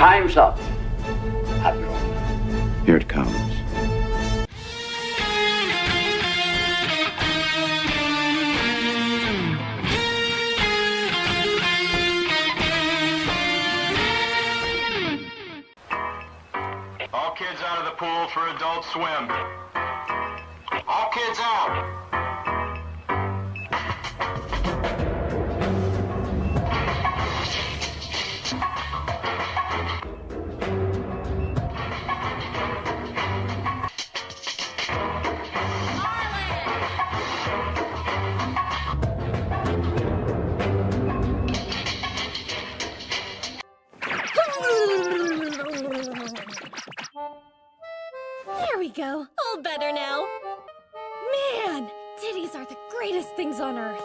Time's up, Admiral. Here it comes. All kids out of the pool for Adult Swim. All kids out. There we go. All better now. Man, titties are the greatest things on earth.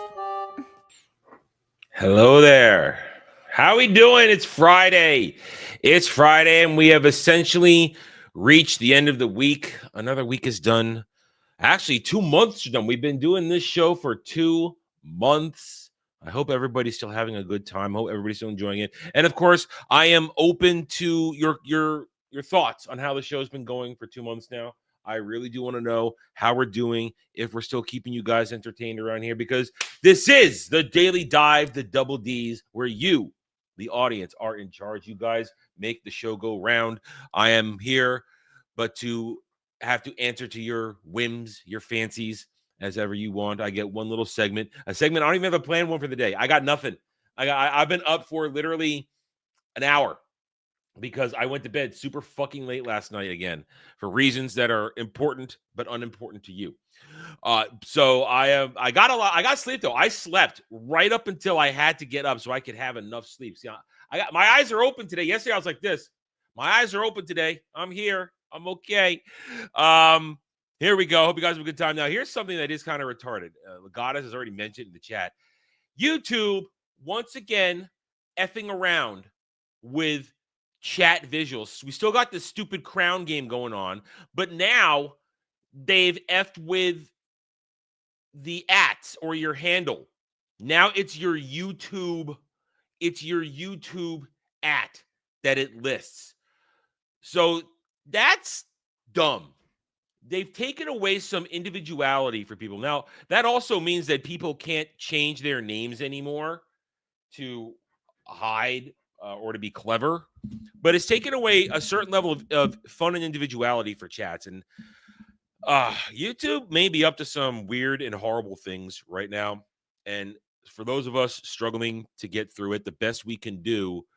Hello there. How we doing? It's Friday. It's Friday, and we have essentially reached the end of the week. Another week is done. Actually, 2 months are done. We've been doing this show for 2 months. I hope everybody's still having a good time. Hope everybody's still enjoying it. And of course, I am open to your thoughts on how the show's been going for 2 months now. I really do want to know how we're doing, if we're still keeping you guys entertained around here, because this is the Daily Dive, the Double D's, where you, the audience, are in charge. You guys make the show go round. I am here, but to have to answer to your whims, your fancies, as ever you want. I get one little segment, a segment. I don't even have a planned one for the day. I got nothing. I've been up for literally an hour because I went to bed super fucking late last night again for reasons that are important but unimportant to you. So I got sleep though. I slept right up until I had to get up so I could have enough sleep. See, my eyes are open today. Yesterday I was like this. My eyes are open today. I'm here. I'm okay. Here we go. Hope you guys have a good time. Now, here's something that is kind of retarded. Goddess has already mentioned in the chat. YouTube, once again, effing around with chat visuals. We still got this stupid crown game going on, but now they've effed with the @ or your handle. Now it's your YouTube @ that it lists. So that's dumb. They've taken away some individuality for people. Now, that also means that people can't change their names anymore to hide or to be clever. But it's taken away a certain level of fun and individuality for chats. And YouTube may be up to some weird and horrible things right now. And for those of us struggling to get through it, the best we can do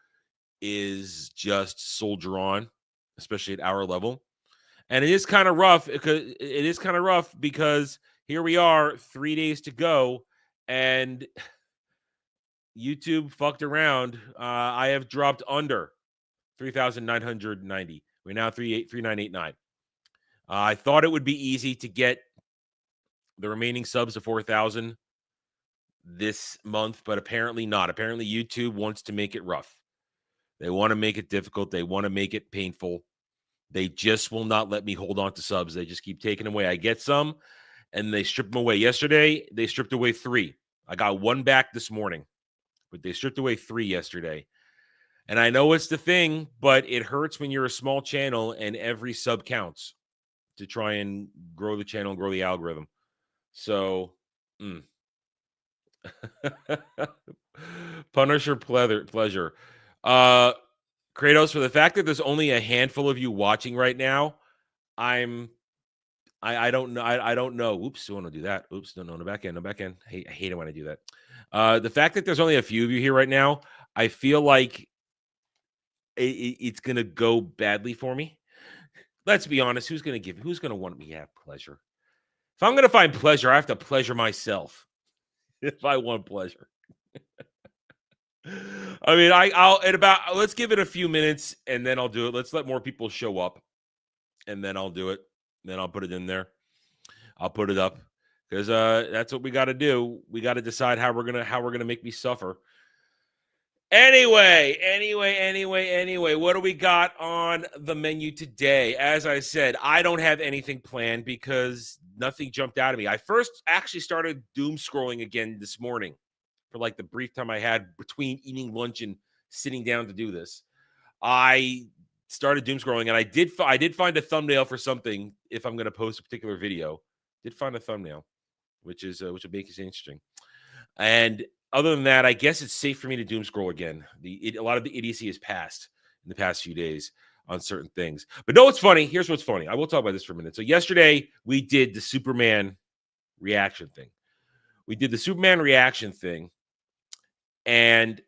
is just soldier on, especially at our level. And it is kind of rough because here we are, 3 days to go, and YouTube fucked around. I have dropped under 3,990. We're now 3989. I thought it would be easy to get the remaining subs to 4,000 this month, but apparently not. Apparently YouTube wants to make it rough. They want to make it difficult. They want to make it painful. They just will not let me hold on to subs. They just keep taking away. I get some, and they strip them away. Yesterday, they stripped away 3. I got 1 back this morning, but they stripped away 3 yesterday. And I know it's the thing, but it hurts when you're a small channel and every sub counts to try and grow the channel and grow the algorithm. So, Punisher pleasure. Kratos, for the fact that there's only a handful of you watching right now, I don't know. I don't know. Oops, don't want to do that. Oops, no, back end. I hate it when I do that. The fact that there's only a few of you here right now, I feel like it's gonna go badly for me. Let's be honest. Who's gonna want me to have pleasure? If I'm gonna find pleasure, I have to pleasure myself. If I want pleasure. I mean, let's give it a few minutes and then I'll do it. Let's let more people show up and then I'll do it. Then I'll put it in there. I'll put it up because that's what we got to do. We got to decide how we're gonna make me suffer. Anyway, what do we got on the menu today? As I said, I don't have anything planned because nothing jumped out at me. I first actually started doom scrolling again this morning for like the brief time I had between eating lunch and sitting down to do this. I started doom scrolling, and I did find a thumbnail for something. If I'm going to post a particular video, did find a thumbnail, which would make it interesting. And other than that, I guess it's safe for me to doom scroll again. A lot of the idiocy has passed in the past few days on certain things. But no, what's funny? Here's what's funny. I will talk about this for a minute. So yesterday we did the Superman reaction thing. And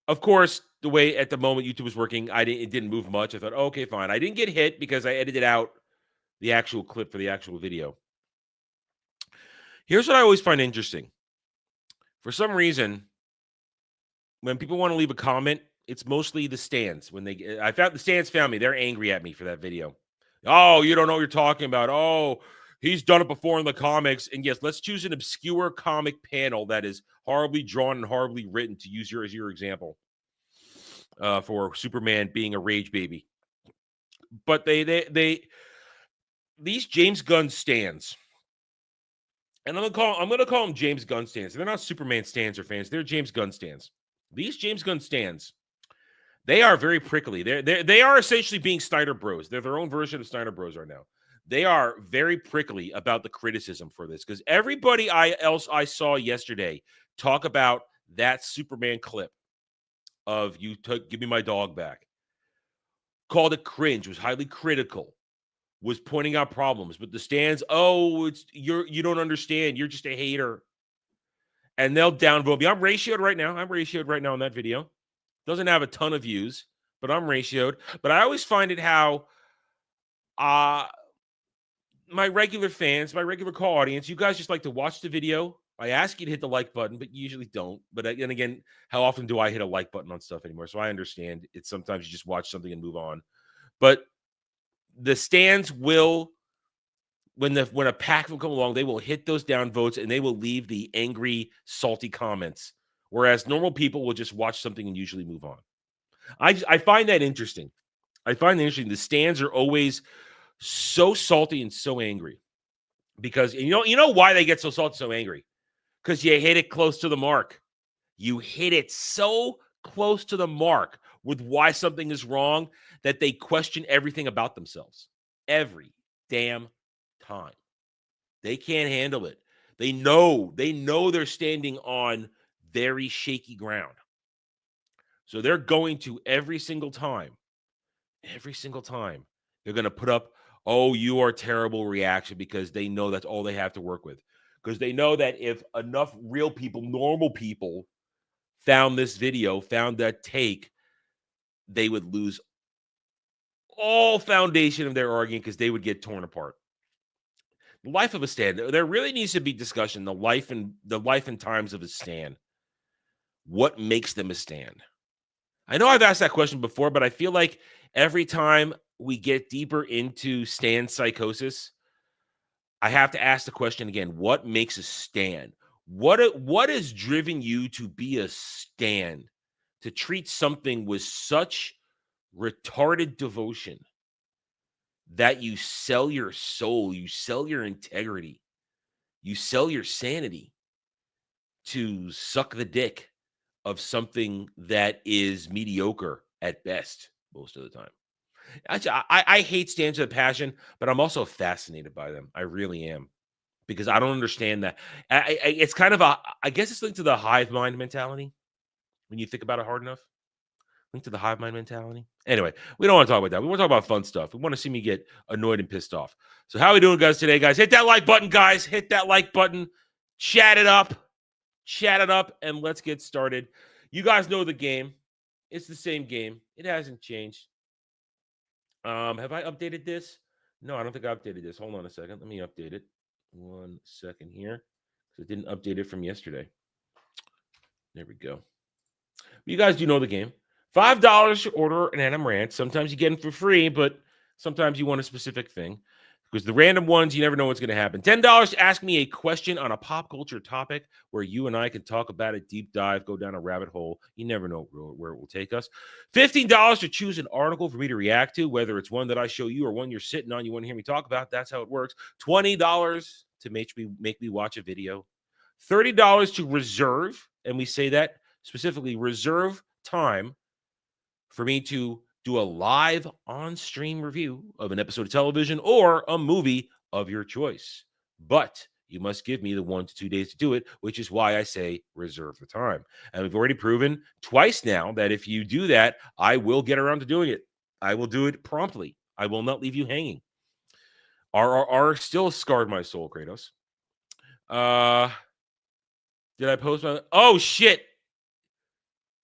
of course, the way at the moment YouTube was working, it didn't move much. I thought, oh, okay, fine. I didn't get hit because I edited out the actual clip for the actual video. Here's what I always find interesting. For some reason, when people want to leave a comment, it's mostly the stands. The stands found me. They're angry at me for that video. Oh, you don't know what you're talking about. Oh, he's done it before in the comics. And yes, let's choose an obscure comic panel that is horribly drawn and horribly written, to use as your example, for Superman being a rage baby. But these James Gunn stands, and I'm gonna call them James Gunn stands. They're not Superman stands or fans. They're James Gunn stands. These James Gunn stands, they are very prickly. They are essentially being Snyder Bros. They're their own version of Snyder Bros right now. They are very prickly about the criticism for this, because everybody else I saw yesterday talk about that Superman clip of give me my dog back, called it cringe, was highly critical, was pointing out problems. But the stands, you don't understand. You're just a hater. And they'll downvote me. I'm ratioed right now. On that video. Doesn't have a ton of views, but I'm ratioed. But I always find it how my regular fans, my regular call audience, you guys just like to watch the video. I ask you to hit the like button, but you usually don't. But again, how often do I hit a like button on stuff anymore? So I understand it's sometimes you just watch something and move on. But the stands will, when a pack will come along, they will hit those down votes and they will leave the angry, salty comments. Whereas normal people will just watch something and usually move on. I find that interesting. The stands are always so salty and so angry because you know why they get so salty, so angry, because you hit it close to the mark. You hit it so close to the mark with why something is wrong that they question everything about themselves every damn time. They can't handle it. They know they're standing on very shaky ground. So they're going to every single time, they're going to put up, oh, you are terrible reaction, because they know that's all they have to work with. Because they know that if enough real people, normal people, found this video, found that take, they would lose all foundation of their argument because they would get torn apart. The life of a stand. There really needs to be discussion. The life and times of a stand. What makes them a stand? I know I've asked that question before, but I feel like every time we get deeper into stand psychosis, I have to ask the question again: what makes a stand? What has driven you to be a stand, to treat something with such retarded devotion that you sell your soul, you sell your integrity, you sell your sanity to suck the dick of something that is mediocre at best most of the time? I hate stands with a passion, but I'm also fascinated by them. I really am, because I don't understand that. It's kind of I guess it's linked to the hive mind mentality when you think about it hard enough. Linked to the hive mind mentality. Anyway, we don't want to talk about that. We want to talk about fun stuff. We want to see me get annoyed and pissed off. So how are we doing, guys, today, guys? Hit that like button, guys. Hit that like button. Chat it up, and let's get started. You guys know the game. It's the same game. It hasn't changed. Have I updated this? No, I don't think I updated this. Hold on a second. Let me update it. 1 second here, because I didn't update it from yesterday. There we go. You guys do know the game. $5 to order an Adam rant. Sometimes you get them for free, but sometimes you want a specific thing. Because the random ones, you never know what's going to happen. $10 to ask me a question on a pop culture topic where you and I can talk about it, deep dive, go down a rabbit hole. You never know where it will take us. $15 to choose an article for me to react to, whether it's one that I show you or one you're sitting on, you want to hear me talk about. That's how it works. $20 to make me watch a video. $30 to reserve, and we say that specifically, reserve time for me to do a live on-stream review of an episode of television or a movie of your choice. But you must give me the 1 to 2 days to do it, which is why I say reserve the time. And we've already proven twice now that if you do that, I will get around to doing it. I will do it promptly. I will not leave you hanging. R still scarred my soul, Kratos. Did I post my... Oh, shit.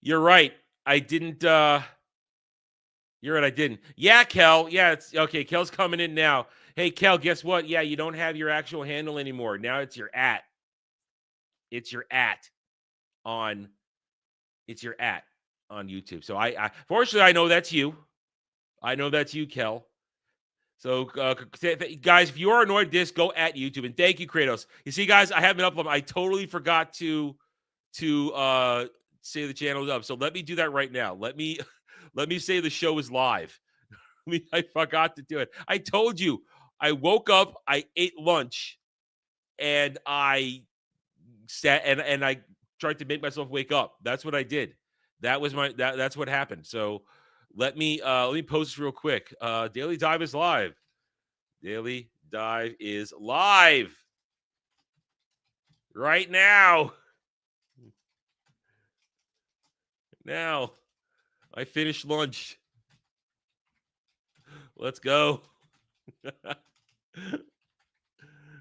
You're right. I didn't... You're right, I didn't. Yeah, Kel. Yeah, it's okay. Kel's coming in now. Hey, Kel, guess what? Yeah, you don't have your actual handle anymore. Now it's your @ It's your @ on. It's your @ on YouTube. So I fortunately I know that's you. I know that's you, Kel. So guys, if you are annoyed this, go at YouTube. And thank you, Kratos. You see, guys, I haven't uploaded. I totally forgot to say the channel is up. So let me do that right now. Let me say the show is live. I forgot to do it. I told you. I woke up, I ate lunch, and I sat and I tried to make myself wake up. That's what I did. That was that's what happened. So let me post this real quick. Daily Dive is live. Daily Dive is live right now. Now, I finished lunch. Let's go.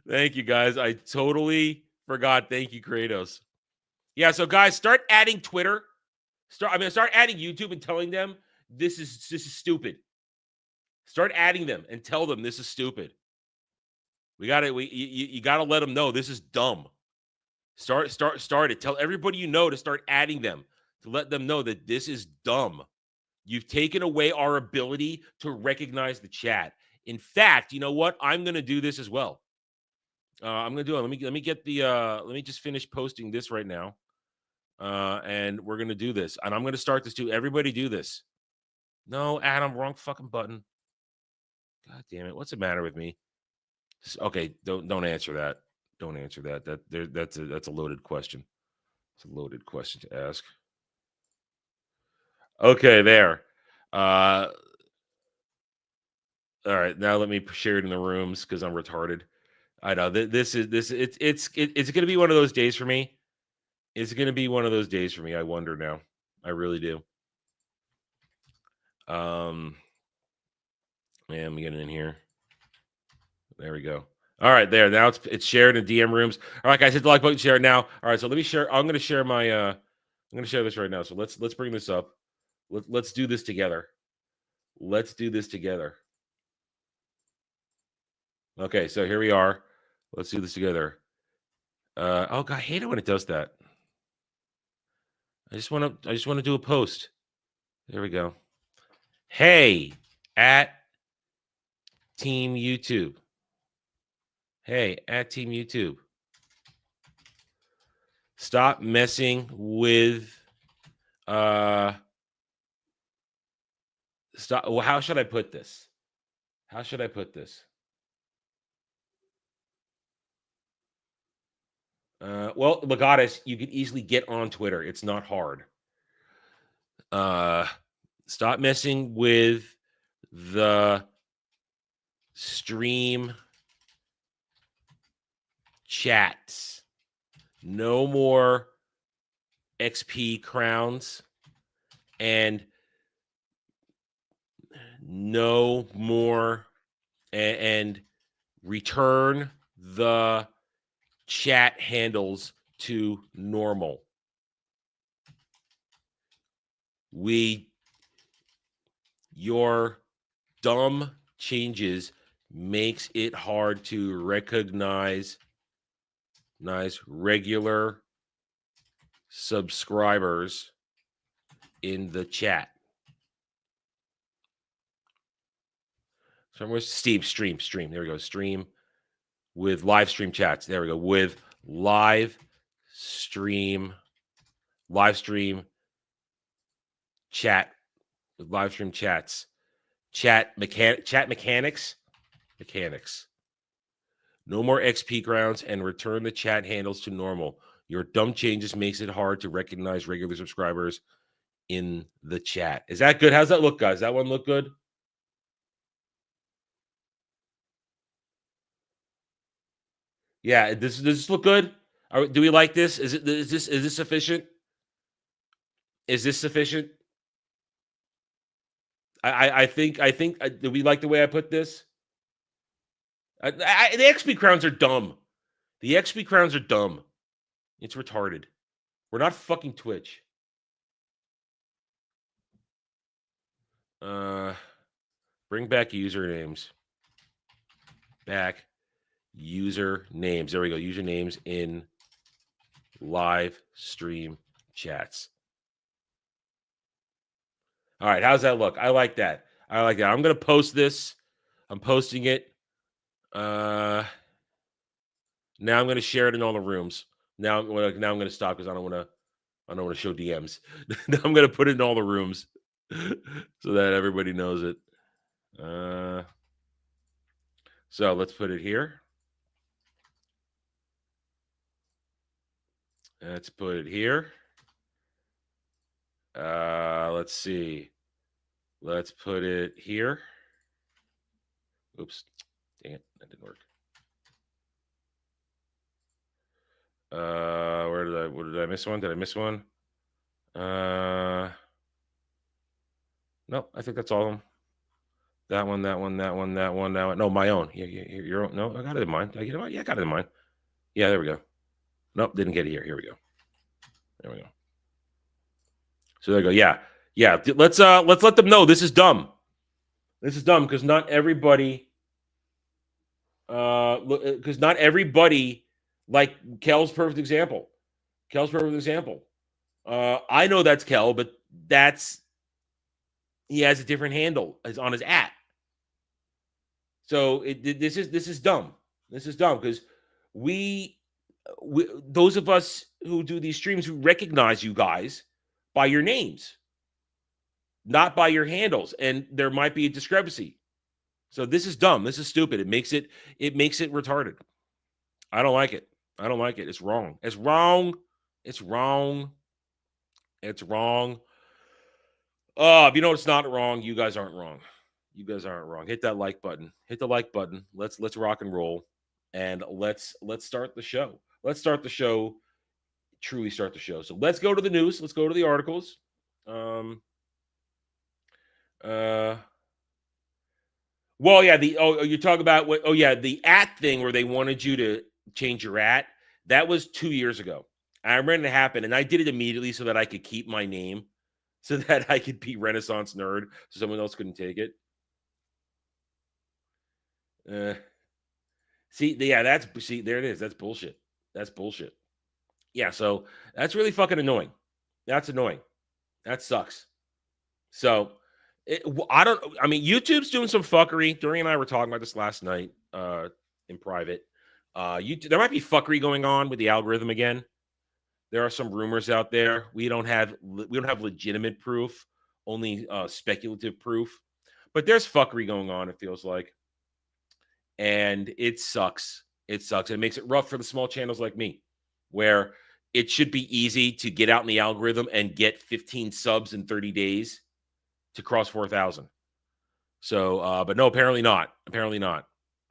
Thank you, guys. I totally forgot. Thank you, Kratos. Yeah, so guys, start adding Twitter. Start adding YouTube and telling them this is stupid. Start adding them and tell them this is stupid. You gotta let them know this is dumb. Start it. Tell everybody you know to start adding them, to let them know that this is dumb. You've taken away our ability to recognize the chat. In fact, you know what? I'm gonna do this as well. I'm gonna do it. Let me get the let me just finish posting this right now. And we're gonna do this. And I'm gonna start this too. Everybody do this. No, Adam, wrong fucking button. God damn it. What's the matter with me? Okay, don't answer that. Don't answer that. That's a loaded question. It's a loaded question to ask. Okay, there. All right, now let me share it in the rooms because I'm retarded. I know it's gonna be one of those days for me. It's gonna be one of those days for me. I wonder now. I really do. Man, let me get in here. There we go. All right, there. Now it's shared in DM rooms. All right, guys, hit the like button, share it now. All right, so let me share. I'm gonna share my I'm gonna share this right now. So let's bring this up. Let's do this together. Let's do this together. Okay, so here we are. Let's do this together. Oh God, I hate it when it does that. I just want to do a post. There we go. Hey, at Team YouTube. Hey, at Team YouTube. Stop messing with stop. Well, how should I put this? How should I put this? Well, Legatus, you can easily get on Twitter. It's not hard. Stop messing with the stream chats. No more XP crowns and no more and return the chat handles to normal. Your dumb changes makes it hard to recognize regular subscribers in the chat. So where's stream. There we go. Stream with live stream chats. There we go. With live stream chat. With live stream chats. Chat mechanics. No more XP grounds and return the chat handles to normal. Your dumb changes makes it hard to recognize regular subscribers in the chat. Is that good? How's that look, guys? That one look good? Yeah, does this look good? Do we like this? Is this sufficient? Is this sufficient? I think do we like the way I put this? The XP crowns are dumb. The XP crowns are dumb. It's retarded. We're not fucking Twitch. Bring back usernames. Back usernames. There we go. Usernames in live stream chats. All right, how's that look? I like that. I'm gonna post this. I'm posting it. Now I'm gonna share it in all the rooms. Now I'm gonna stop because I don't want to show DMs. Now I'm gonna put it in all the rooms so that everybody knows it. So let's put it here. Let's put it here. Let's see. Let's put it here. Oops. Dang it. That didn't work. What did I miss one? Did I miss one? No, I think that's all of them. That one. No, my own. Your own. No, I got it in mine. Did I get it in mine? Yeah, I got it in mine. Yeah, there we go. Nope, didn't get it here. Here we go. There we go. So there we go. Yeah. Let's let them know this is dumb. This is dumb because not everybody. Because not everybody, like Kel's perfect example. I know that's Kel, but he has a different handle on his @ So this is dumb. This is dumb because we those of us who do these streams who recognize you guys by your names, not by your handles, and there might be a discrepancy. So this is dumb. This is stupid. It makes it retarded. I don't like it. It's wrong. It's wrong. Oh, if you know it's not wrong, you guys aren't wrong. Hit that like button. Hit the like button. Let's rock and roll, and let's start the show. Let's start the show. Truly start the show. So let's go to the news. Let's go to the articles. Well, yeah, you talk about what? Oh, yeah, the @ thing where they wanted you to change your @ that was 2 years ago. I remember it happened, and I did it immediately so that I could keep my name, so that I could be Renaissance Nerd, so someone else couldn't take it. See, there it is. That's bullshit. Yeah, so that's really fucking annoying. That's annoying. That sucks. So YouTube's doing some fuckery. Dorian and I were talking about this last night in private. There might be fuckery going on with the algorithm again. There are some rumors out there. We don't have legitimate proof, only speculative proof. But there's fuckery going on, it feels like. And it sucks. It makes it rough for the small channels like me, where it should be easy to get out in the algorithm and get 15 subs in 30 days to cross 4,000. So, but no, apparently not.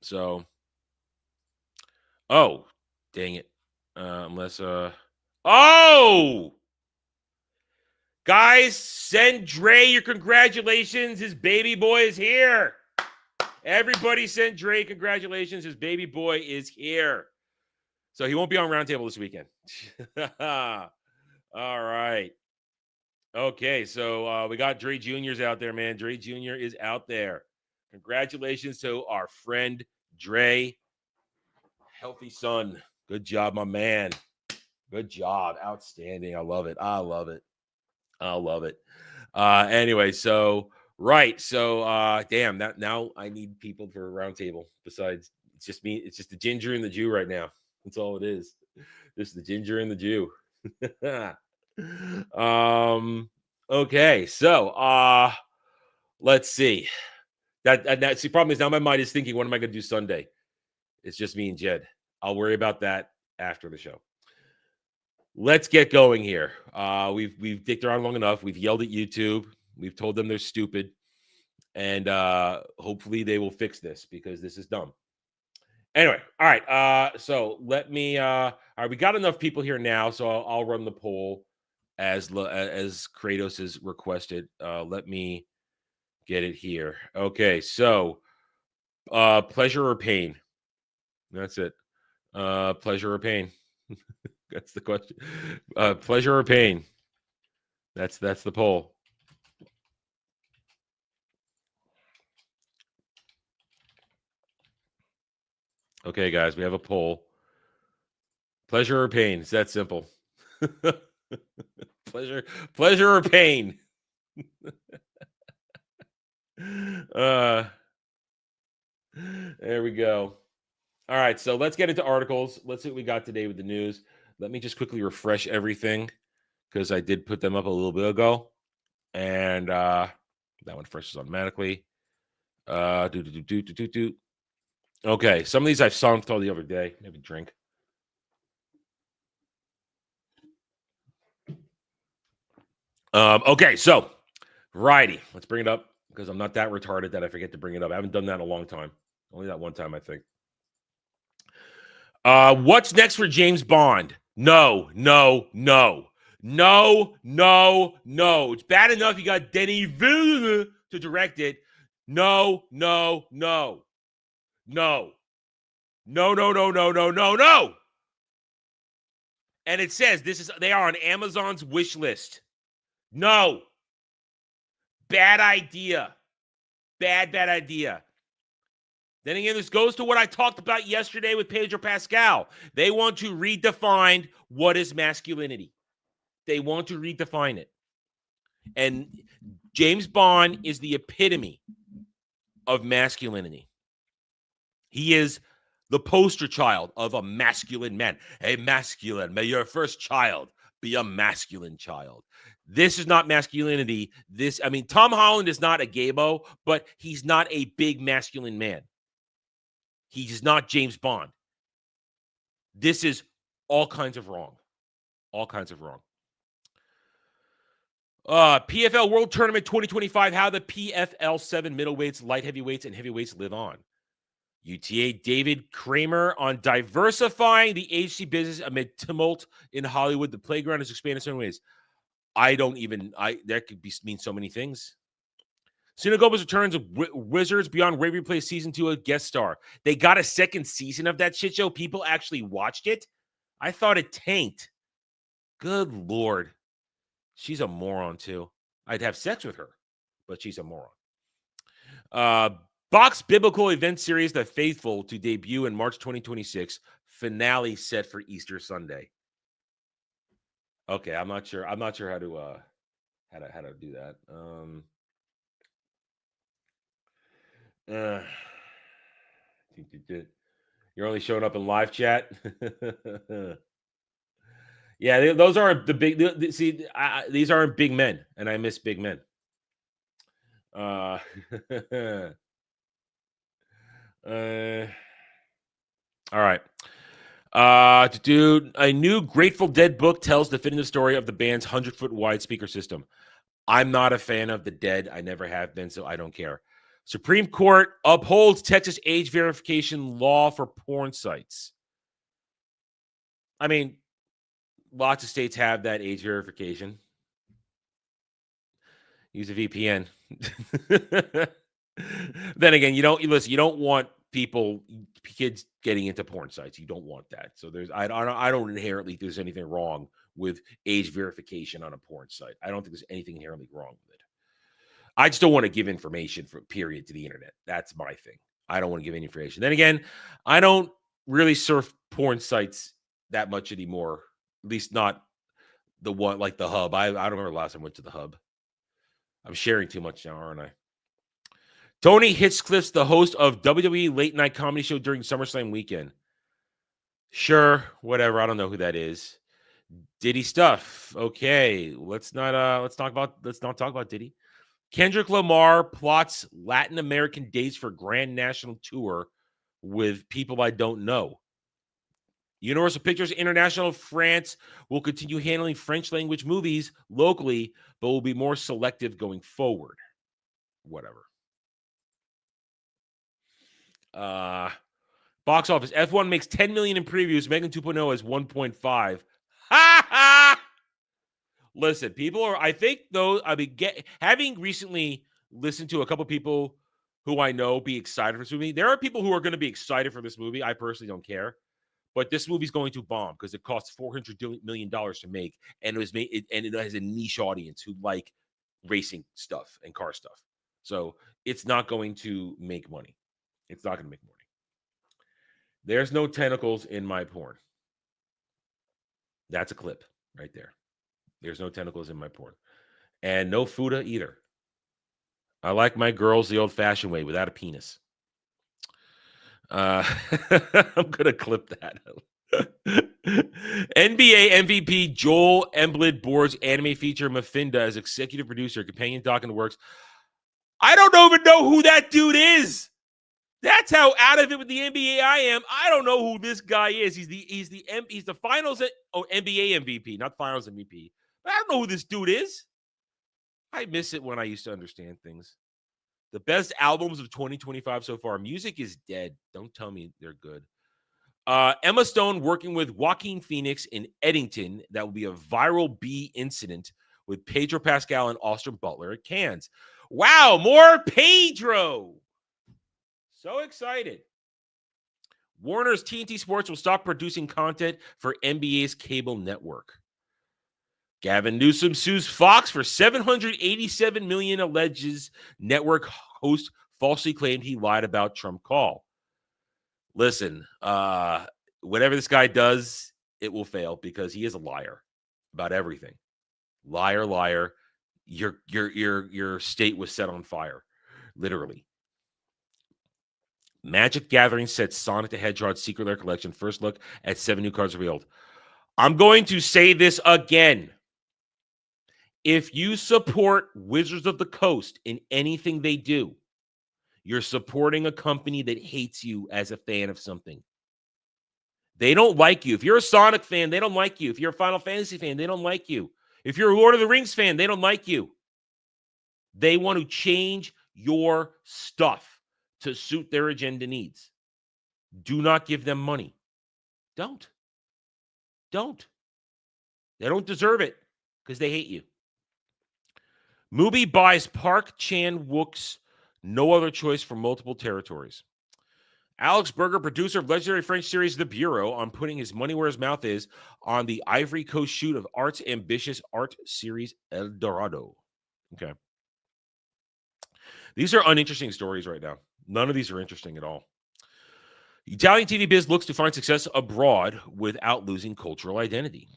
So, oh, dang it. Guys, send Dre your congratulations. His baby boy is here. Everybody send Dre congratulations. His baby boy is here. So he won't be on Roundtable this weekend. All right. Okay, so we got Dre Jr.'s out there, man. Dre Jr. is out there. Congratulations to our friend Dre. Healthy son. Good job, my man. Good job. Outstanding. I love it. Anyway, so right. So damn, that now I need people for a roundtable. Besides, it's just me, it's just the ginger and the Jew right now. That's all it is. Just the ginger and the Jew. Okay, so let's see. That see, problem is now my mind is thinking, what am I gonna do Sunday? It's just me and Jed. I'll worry about that after the show. let's get going here. We've dicked around long enough. We've yelled at YouTube. We've told them they're stupid, and hopefully they will fix this because this is dumb. Anyway, all right. So let me. All right, we got enough people here now, so I'll run the poll as Kratos has requested. Let me get it here. Okay, so pleasure or pain? That's it. Pleasure or pain? That's the question. Pleasure or pain? That's the poll. Okay, guys, we have a poll. Pleasure or pain? It's that simple. pleasure or pain? There we go. All right, so let's get into articles. Let's see what we got today with the news. Let me just quickly refresh everything because I did put them up a little bit ago, and that one refreshes automatically. Okay, some of these I've saw the other day. Maybe drink. Okay, so variety. Let's bring it up because I'm not that retarded that I forget to bring it up. I haven't done that in a long time. Only that one time, I think. What's next for James Bond? No. It's bad enough you got Denis Villeneuve to direct it. No. And it says they are on Amazon's wish list. No. Bad idea. Bad idea. Then again, this goes to what I talked about yesterday with Pedro Pascal. They want to redefine what is masculinity. They want to redefine it. And James Bond is the epitome of masculinity. He is the poster child of a masculine man. Hey, masculine, may your first child be a masculine child. This is not masculinity. Tom Holland is not a gaybo, but he's not a big masculine man. He's not James Bond. This is all kinds of wrong. All kinds of wrong. PFL World Tournament 2025, how the PFL 7 middleweights, light heavyweights, and heavyweights live on. UTA David Kramer on diversifying the HC business amid tumult in Hollywood. The playground has expanded in certain ways. That could mean so many things. Selena Gomez returns of Wizards Beyond Waverly Place Season 2 a guest star. They got a second season of that shit show. People actually watched it. I thought it tanked. Good Lord. She's a moron, too. I'd have sex with her, but she's a moron. Box Biblical Event Series The Faithful to debut in March 2026. Finale set for Easter Sunday. Okay, I'm not sure how to do that. You're only showing up in live chat. Yeah, those aren't the big. These aren't big men, and I miss big men. All right. Dude, a new Grateful Dead book tells the definitive story of the band's 100-foot wide speaker system. I'm not a fan of the Dead. I never have been, so I don't care. Supreme Court upholds Texas age verification law for porn sites. I mean, lots of states have that age verification. Use a VPN. Then again, you don't want kids getting into porn sites. You don't want that. So I don't inherently think there's anything wrong with age verification on a porn site. I don't think there's anything inherently wrong with it. I just don't want to give information to the internet. That's my thing. I don't want to give any information. Then again, I don't really surf porn sites that much anymore. At least not the one like the Hub. I don't remember the last time I went to the Hub. I'm sharing too much now, aren't I? Tony Hinchcliffe's the host of WWE Late Night Comedy Show during SummerSlam weekend. Sure, whatever. I don't know who that is. Diddy stuff. Okay, let's not talk about Diddy. Kendrick Lamar plots Latin American dates for Grand National Tour with people I don't know. Universal Pictures International France will continue handling French language movies locally, but will be more selective going forward. Whatever. Box office. F1 makes 10 million in previews. Megan 2.0 has 1.5. Ha ha! Listen, people are, I think, though, having recently listened to a couple people who I know be excited for this movie, there are people who are going to be excited for this movie. I personally don't care. But this movie's going to bomb because it costs $400 million to make, and it has a niche audience who like racing stuff and car stuff. So it's not going to make money. It's not going to make money. There's no tentacles in my porn. That's a clip right there. There's no tentacles in my porn. And no Fuda either. I like my girls the old-fashioned way without a penis. I'm going to clip that. NBA MVP Joel Embiid boards anime feature Mafinda as executive producer, companion doc in the works. I don't even know who that dude is. That's how out of it with the NBA I am. I don't know who this guy is. He's the finals NBA MVP, not finals MVP. But I don't know who this dude is. I miss it when I used to understand things. The best albums of 2025 so far. Music is dead. Don't tell me they're good. Emma Stone working with Joaquin Phoenix in Eddington. That will be a viral bee incident with Pedro Pascal and Austin Butler at Cannes. Wow, more Pedro. So excited. Warner's TNT Sports will stop producing content for NBA's cable network. Gavin Newsom sues Fox for $787 million, alleges network host falsely claimed he lied about Trump call. Listen, whatever this guy does, it will fail because he is a liar about everything. Liar, liar. Your state was set on fire, literally. Magic Gathering sets Sonic the Hedgehog Secret Lair Collection. First look at 7 new cards revealed. I'm going to say this again. If you support Wizards of the Coast in anything they do, you're supporting a company that hates you as a fan of something. They don't like you. If you're a Sonic fan, they don't like you. If you're a Final Fantasy fan, they don't like you. If you're a Lord of the Rings fan, they don't like you. They want to change your stuff to suit their agenda needs. Do not give them money. Don't. They don't deserve it because they hate you. Mubi buys Park Chan-wook's No Other Choice for multiple territories. Alex Berger, producer of legendary French series The Bureau, on putting his money where his mouth is on the Ivory Coast shoot of Art's ambitious art series El Dorado. Okay. These are uninteresting stories right now. None of these are interesting at all. Italian TV biz looks to find success abroad without losing cultural identity.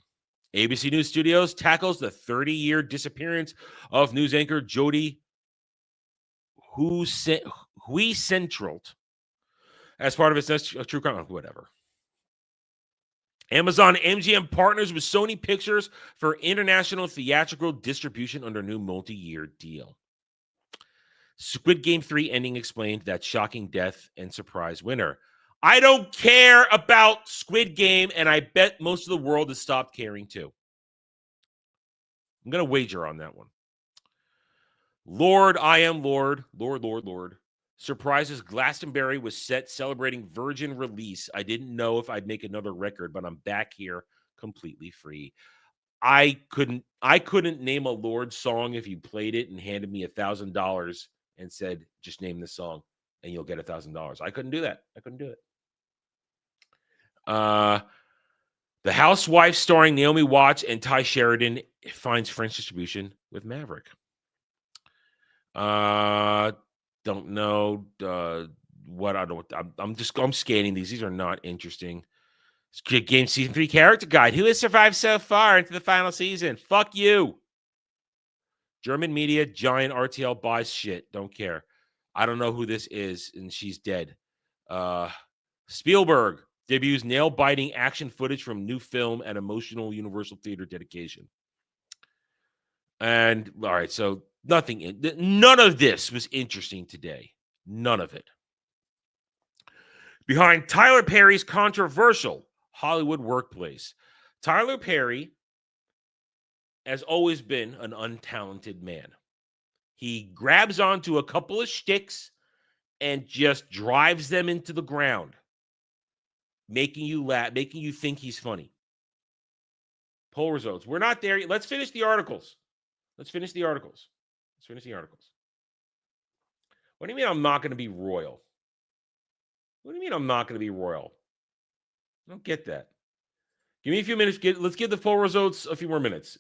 ABC News Studios tackles the 30-year disappearance of news anchor Jodi Huisentral as part of its next true crime. Whatever. Amazon MGM partners with Sony Pictures for international theatrical distribution under new multi-year deal. Squid Game 3 ending explained that shocking death and surprise winner. I don't care about Squid Game, and I bet most of the world has stopped caring too. I'm going to wager on that one. Lord, I am Lord. Lord. Surprises Glastonbury was set celebrating Virgin release. I didn't know if I'd make another record, but I'm back here completely free. I couldn't name a Lord song if you played it and handed me $1,000 and said, just name the song and you'll get $1,000. I couldn't do that. The Housewife starring Naomi Watts and Ty Sheridan finds French distribution with Maverick. Don't know what I don't. I'm scanning these. These are not interesting. Squid Game season 3 character guide. Who has survived so far into the final season? Fuck you. German media giant RTL buys shit. Don't care. I don't know who this is, and she's dead. Spielberg debuts nail-biting action footage from new film at emotional Universal Theater dedication. And all right, so none of this was interesting today. None of it. Behind Tyler Perry's controversial Hollywood workplace. Tyler Perry has always been an untalented man. He grabs onto a couple of shticks and just drives them into the ground, making you laugh, making you think he's funny. Poll results. We're not there yet. Let's finish the articles. What do you mean I'm not going to be royal? What do you mean I'm not going to be royal? I don't get that. Give me a few minutes. Let's give the poll results a few more minutes.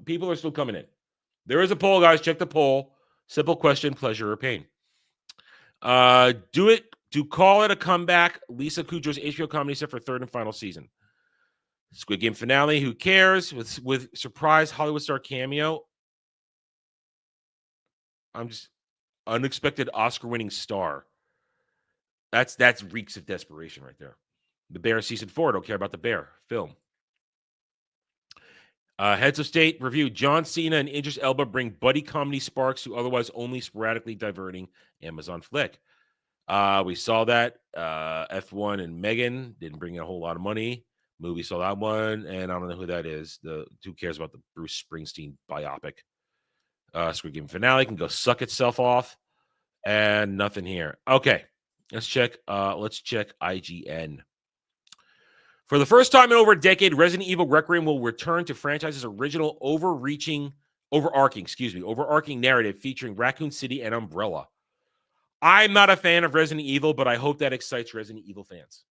People are still coming in. There is a poll, guys. Check the poll. Simple question, pleasure or pain. Do call it a comeback. Lisa Kudrow's HBO comedy set for third and final season. Squid Game finale. Who cares? With surprise Hollywood star cameo. I'm just unexpected Oscar-winning star. That's reeks of desperation right there. The Bear season 4. Don't care about the Bear film. Heads of State review. John Cena and Idris Elba bring buddy comedy sparks to otherwise only sporadically diverting Amazon flick. We saw that. F1 and Megan didn't bring in a whole lot of money. Movie saw that one, and I don't know who that is. Who cares about the Bruce Springsteen biopic? Squid Game finale can go suck itself off, and nothing here. Okay, let's check. Let's check IGN. For the first time in over a decade, Resident Evil Requiem will return to franchise's original overarching narrative featuring Raccoon City and Umbrella. I'm not a fan of Resident Evil, but I hope that excites Resident Evil fans.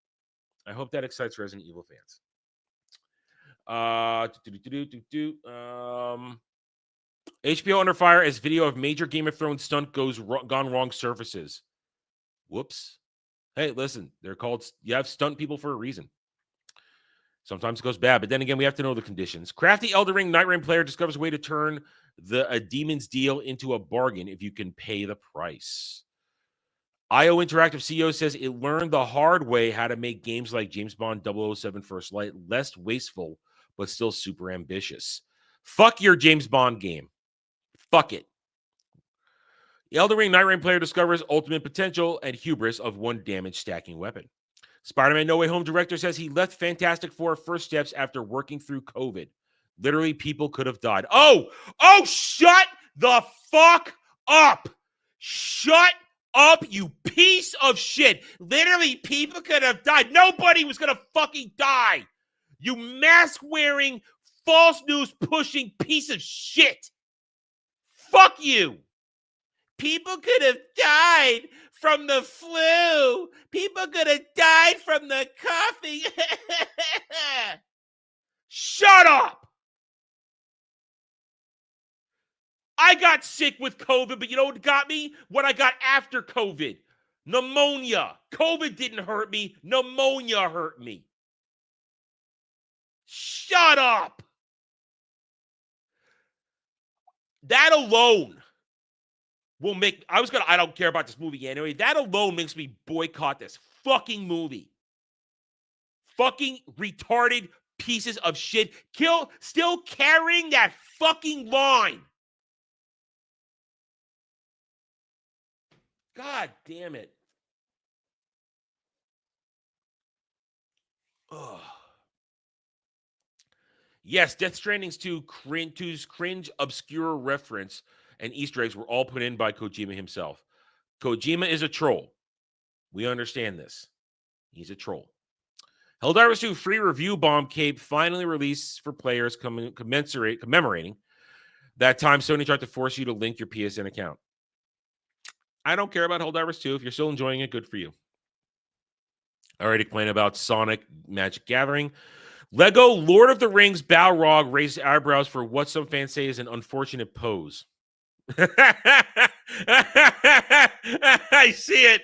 HBO under fire as video of major Game of Thrones stunt gone wrong surfaces. Whoops. Hey, listen, you have stunt people for a reason. Sometimes it goes bad, but then again, we have to know the conditions. Crafty Elden Ring Night Rain player discovers a way to turn a demon's deal into a bargain if you can pay the price. IO Interactive CEO says it learned the hard way how to make games like James Bond 007 First Light less wasteful, but still super ambitious. Fuck your James Bond game. Fuck it. Elden Ring Night Rain player discovers ultimate potential and hubris of one damage stacking weapon. Spider-Man No Way Home director says he left Fantastic Four first steps after working through COVID. Literally, people could have died. Oh, shut the fuck up. Shut up, you piece of shit. Literally, people could have died. Nobody was going to fucking die. You mask-wearing, false news-pushing piece of shit. Fuck you. People could have died from the flu. People could have died from the coughing. Shut up. I got sick with COVID, but you know what got me? What I got after COVID. Pneumonia. COVID didn't hurt me. Pneumonia hurt me. Shut up. That alone will make... I don't care about this movie anyway. That alone makes me boycott this fucking movie. Fucking retarded pieces of shit. Still carrying that fucking line. God damn it. Ugh. Yes, Death Stranding's 2's cringe, obscure reference and Easter eggs were all put in by Kojima himself. Kojima is a troll. We understand this. He's a troll. Helldivers 2 free review bomb cape finally released for players commemorating that time Sony tried to force you to link your PSN account. I don't care about Helldivers 2. If you're still enjoying it, good for you. I already complained about Sonic Magic Gathering. Lego Lord of the Rings Balrog raised eyebrows for what some fans say is an unfortunate pose. I see it.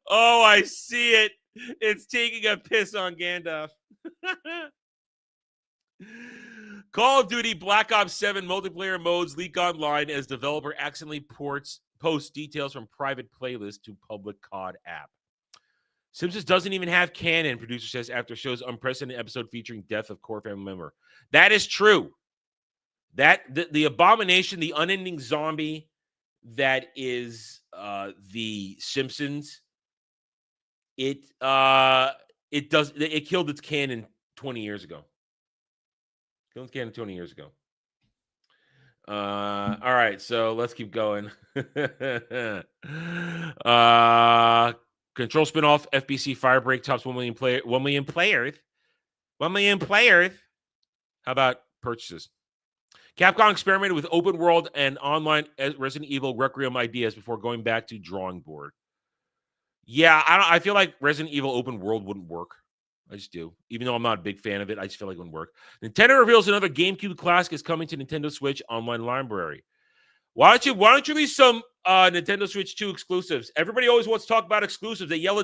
Oh, I see it. It's taking a piss on Gandalf. Call of Duty Black Ops 7 multiplayer modes leak online as developer accidentally posts details from private playlist to public COD app. Simpsons doesn't even have canon, producer says, after show's unprecedented episode featuring death of core family member. That is true. That the abomination, the unending zombie that is The Simpsons, it killed its canon 20 years ago. Killed its canon 20 years ago. All right, so let's keep going. Control spinoff FBC Firebreak tops 1 million players. 1 million players. 1 million players. How about purchases? Capcom experimented with open world and online Resident Evil Requiem ideas before going back to drawing board. Yeah, I feel like Resident Evil open world wouldn't work. I just do. Even though I'm not a big fan of it, I just feel like it wouldn't work. Nintendo reveals another GameCube classic is coming to Nintendo Switch online library. Why don't you release some Nintendo Switch 2 exclusives? Everybody always wants to talk about exclusives. They yell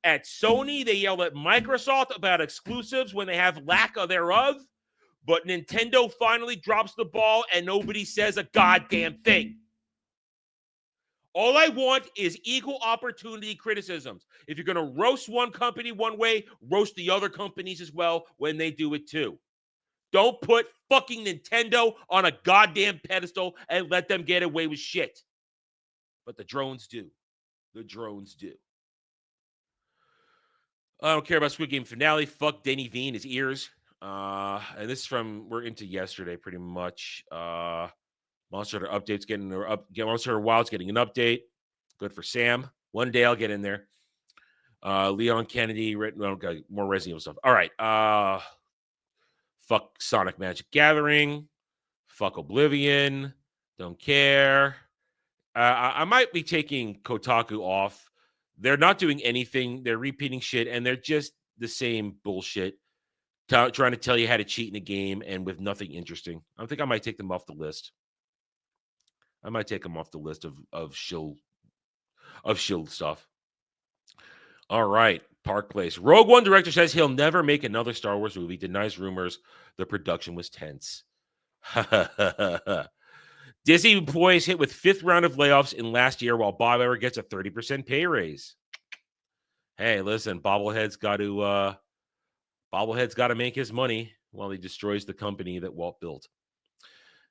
at Sony, they yell at Microsoft about exclusives when they have lack of thereof. But Nintendo finally drops the ball and nobody says a goddamn thing. All I want is equal opportunity criticisms. If you're going to roast one company one way, roast the other companies as well when they do it too. Don't put fucking Nintendo on a goddamn pedestal and let them get away with shit. But the drones do. The drones do. I don't care about Squid Game finale. Fuck Denny Veen, his ears. And this is we're into yesterday pretty much. Monster Hunter updates Monster Hunter Wild's getting an update. Good for Sam. One day I'll get in there. Leon Kennedy, more Resident Evil stuff. All right. Fuck Sonic Magic Gathering. Fuck Oblivion. Don't care. I might be taking Kotaku off. They're not doing anything. They're repeating shit, and they're just the same bullshit. Trying to tell you how to cheat in a game and with nothing interesting. I think I might take them off the list. I might take them off the list of shill stuff. All right, Park Place. Rogue One director says he'll never make another Star Wars movie. Denies rumors the production was tense. Disney employees hit with 5th round of layoffs in last year, while Bob Iger gets a 30% pay raise. Hey, listen, Bobblehead's got to make his money while he destroys the company that Walt built.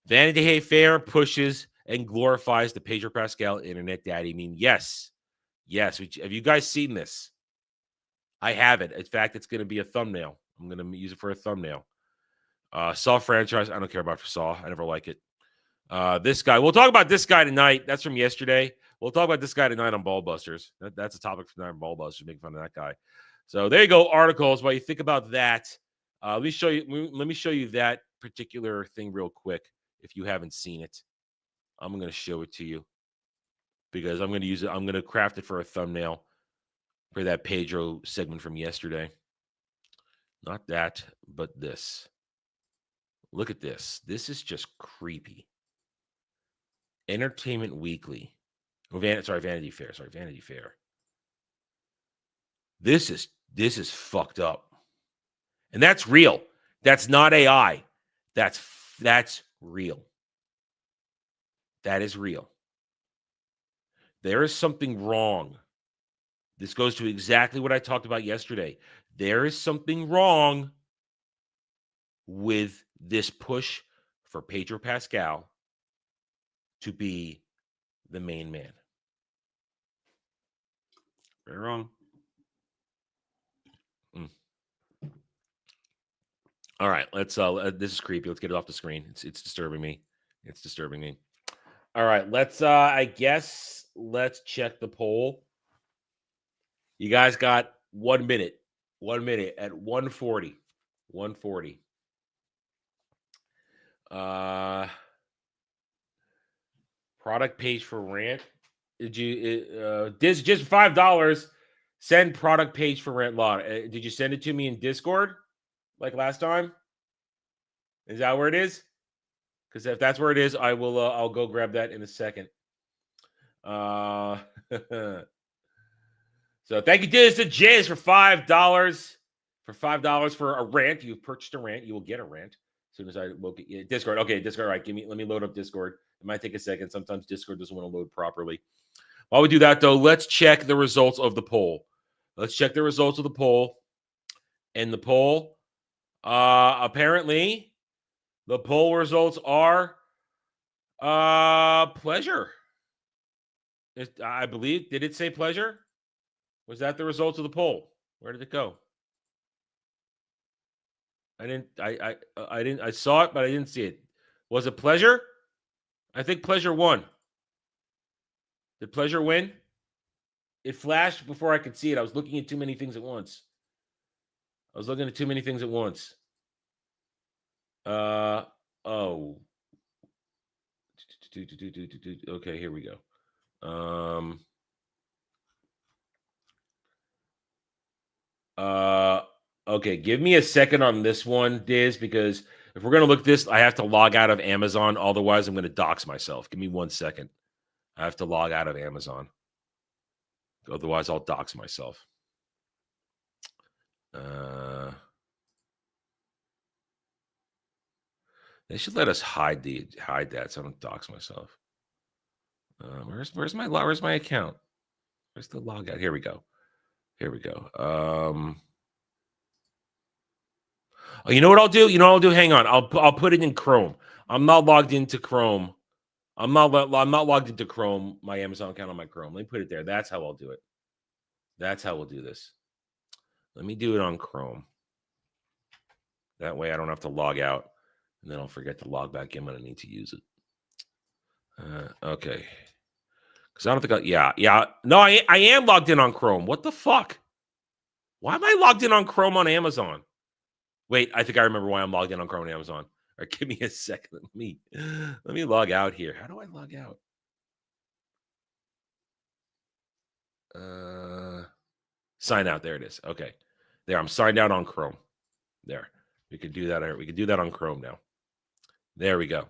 Vanity Fair pushes and glorifies the Pedro Pascal internet daddy meme. Yes. Have you guys seen this? I haven't. In fact, it's going to be a thumbnail. I'm going to use it for a thumbnail. Saw franchise. I don't care about Saw. I never like it. This guy. We'll talk about this guy tonight. That's from yesterday. We'll talk about this guy tonight on Ballbusters. That's a topic for tonight on Ballbusters, making fun of that guy. So there you go. Articles. While you think about that, let me show you that particular thing real quick. If you haven't seen it, I'm going to show it to you because I'm going to use it. I'm going to craft it for a thumbnail for that Pedro segment from yesterday. Not that, but this. Look at this. This is just creepy. Entertainment Weekly. Vanity Fair. Vanity Fair. This is fucked up. And that's real. That's not AI. That's real. That is real. There is something wrong. This goes to exactly what I talked about yesterday. There is something wrong with this push for Pedro Pascal to be the main man. Very wrong. All right, let's this is creepy. Let's get it off the screen. It's disturbing me. All right, let's let's check the poll. You guys got 1 minute. 1 minute at 1:40. 1:40. Product page for rant. Did you this just $5? Send product page for rant law. Did you send it to me in Discord like last time? Is that where it is? Because if that's where it is, I will. I'll go grab that in a second. So thank you, Diz to Jizz, for $5. For $5 for a rant, you've purchased a rant. You will get a rant as soon as I will get Discord. Okay, Discord. All right, let me load up Discord. It might take a second. Sometimes Discord doesn't want to load properly. While we do that, though, let's check the results of the poll. And the poll, apparently, the poll results are Pleasure. I believe. Did it say pleasure? Was that the results of the poll? Where did it go? I didn't. I didn't. I saw it, but I didn't see it. Was it pleasure? I think pleasure won. Did pleasure win? It flashed before I could see it. I was looking at too many things at once. Oh. Okay, here we go. Okay, give me a second on this one, Diz, because if we're gonna look at this, I have to log out of Amazon. Otherwise, I'm gonna dox myself. Give me 1 second. I have to log out of Amazon. Otherwise, I'll dox myself. They should let us hide that so I don't dox myself. Where's my account? Where's the log out? Here we go. Oh, you know what I'll do? Hang on. I'll put it in Chrome. I'm not logged into Chrome. I'm not logged into Chrome, my Amazon account on my Chrome. Let me put it there. That's how I'll do it. That's how we'll do this. Let me do it on Chrome. That way I don't have to log out, and then I'll forget to log back in when I need to use it. Okay. Because I don't think yeah. No, I am logged in on Chrome. What the fuck? Why am I logged in on Chrome on Amazon? Wait, I think I remember why I'm logged in on Chrome and Amazon. All right, give me a second. Let me log out here. How do I log out? Sign out. There it is. Okay. There, I'm signed out on Chrome. There. We could do that. We could do that on Chrome now. There we go.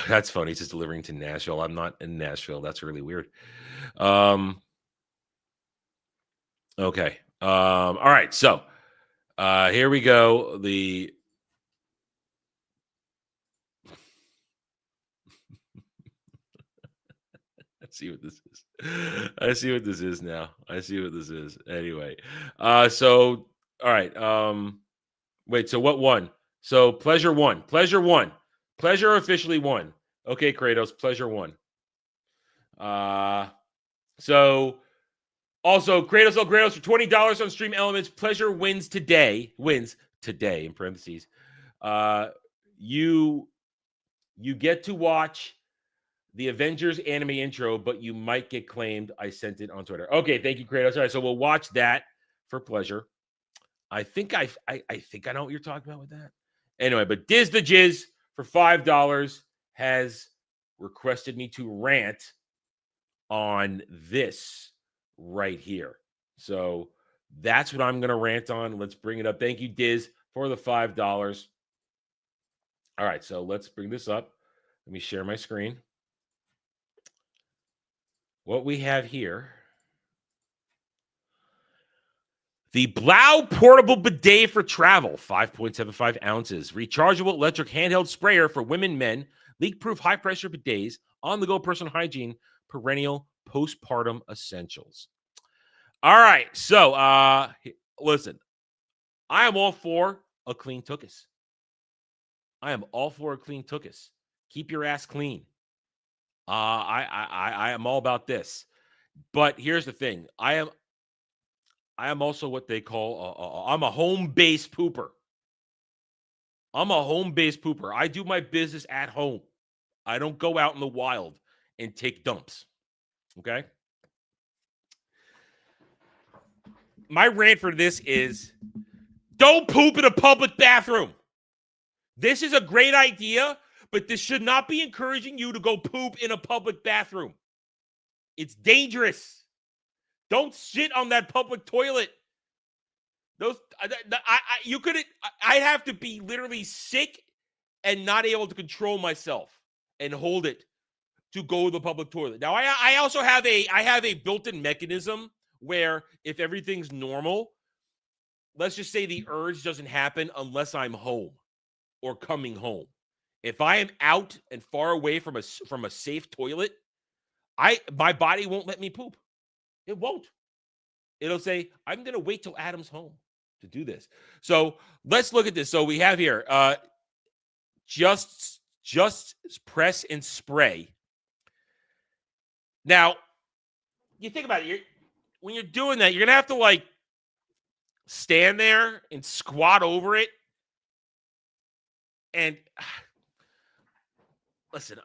That's funny. It's just delivering to Nashville. I'm not in Nashville. That's really weird. Okay. All right. So here we go. See what this is. I see what this is now. I see what this is. Anyway, so all right. Wait. So what won? So pleasure won. Pleasure officially won. Okay, Kratos. Pleasure won. So also Kratos for $20 on Stream Elements. Pleasure wins today. Wins today in parentheses. You get to watch the Avengers anime intro, but you might get claimed. I sent it on Twitter. Okay, thank you, Kratos. All right, so we'll watch that for pleasure. I think I know what you're talking about with that. Anyway, but Diz the Jizz for $5 has requested me to rant on this right here. So that's what I'm going to rant on. Let's bring it up. Thank you, Diz, for the $5. All right, so let's bring this up. Let me share my screen. What we have here, the Blau Portable Bidet for Travel, 5.75 ounces, rechargeable electric handheld sprayer for women, men, leak-proof high-pressure bidets, on-the-go personal hygiene, perennial postpartum essentials. All right, so listen, I am all for a clean tuchus. Keep your ass clean. I am all about this, but here's the thing: I am also what they call I'm a home-based pooper. I do my business at home. I don't go out in the wild and take dumps. Okay. My rant for this is: don't poop in a public bathroom. This is a great idea, but this should not be encouraging you to go poop in a public bathroom. It's dangerous. Don't shit on that public toilet. I'd have to be literally sick and not able to control myself and hold it to go to the public toilet. Now, I also have a built-in mechanism where if everything's normal, let's just say the urge doesn't happen unless I'm home or coming home. If I am out and far away from a safe toilet, my body won't let me poop. It won't. It'll say, I'm going to wait till Adam's home to do this. So let's look at this. So we have here, just Just press and spray. Now, you think about it. When you're doing that, you're going to have to, like, stand there and squat over it. And listen,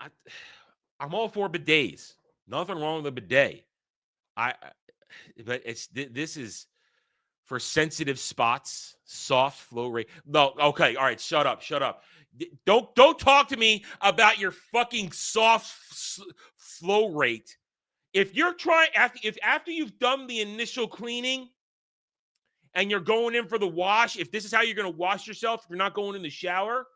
I'm all for bidets. Nothing wrong with a bidet. But this is for sensitive spots, soft flow rate. No, okay, all right, shut up. Don't talk to me about your fucking soft flow rate. If you're trying after you've done the initial cleaning and you're going in for the wash, if this is how you're going to wash yourself, if you're not going in the shower,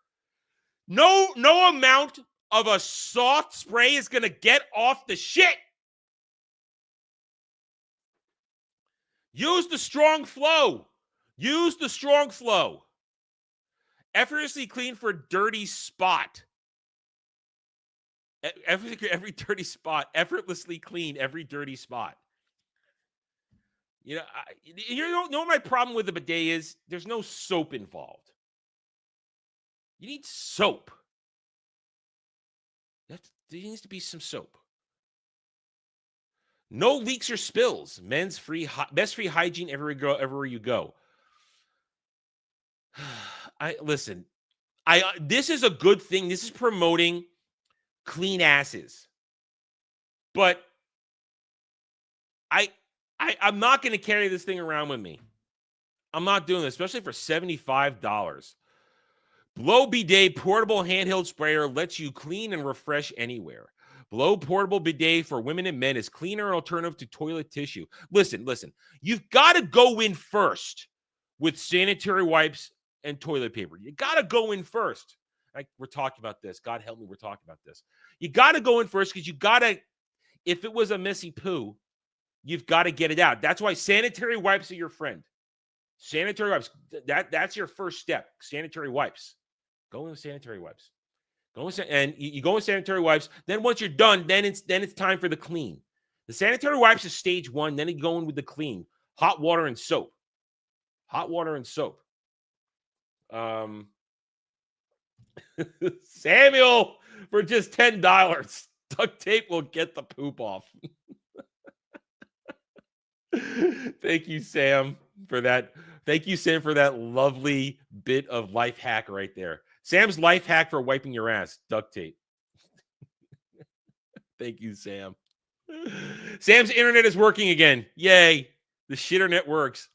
no amount of a soft spray is going to get off the shit. Use the strong flow. Effortlessly clean for dirty spot. Every dirty spot. Effortlessly clean every dirty spot. You know what my problem with the bidet is? There's no soap involved. You need soap. There needs to be some soap. No leaks or spills. Best free hygiene everywhere you go. This is a good thing. This is promoting clean asses. But I'm not going to carry this thing around with me. I'm not doing this, especially for $75. Blow Bidet portable handheld sprayer lets you clean and refresh anywhere. Blow portable bidet for women and men is cleaner alternative to toilet tissue. Listen. You've got to go in first with sanitary wipes and toilet paper. You got to go in first. We're talking about this. God help me, we're talking about this. You got to go in first because you got to, if it was a messy poo, you've got to get it out. That's why sanitary wipes are your friend. Sanitary wipes, that's your first step. Sanitary wipes. Go in with sanitary wipes. You go with sanitary wipes. Then once you're done, then it's time for the clean. The sanitary wipes is stage one. Then you go in with the clean. Hot water and soap. Samuel, for just $10, duct tape will get the poop off. Thank you, Sam, for that. Thank you, Sam, for that lovely bit of life hack right there. Sam's life hack for wiping your ass, duct tape. Thank you, Sam. Sam's internet is working again. Yay. The shitternet works.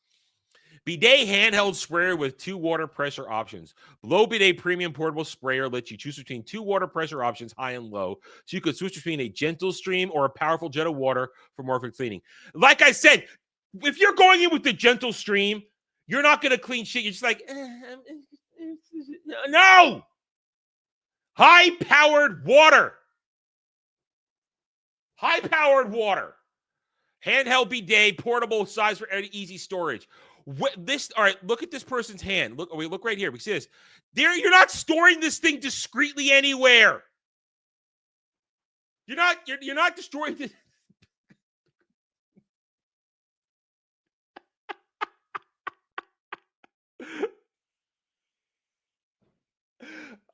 Bidet handheld sprayer with 2 water pressure options. Blow Bidet premium portable sprayer lets you choose between 2 water pressure options, high and low. So you could switch between a gentle stream or a powerful jet of water for more efficient cleaning. Like I said, if you're going in with the gentle stream, you're not going to clean shit. You're just like, no! High-powered water. Handheld bidet, portable size for easy storage. All right, look at this person's hand. Look right here. We see this. You're not storing this thing discreetly anywhere. You're not destroying this.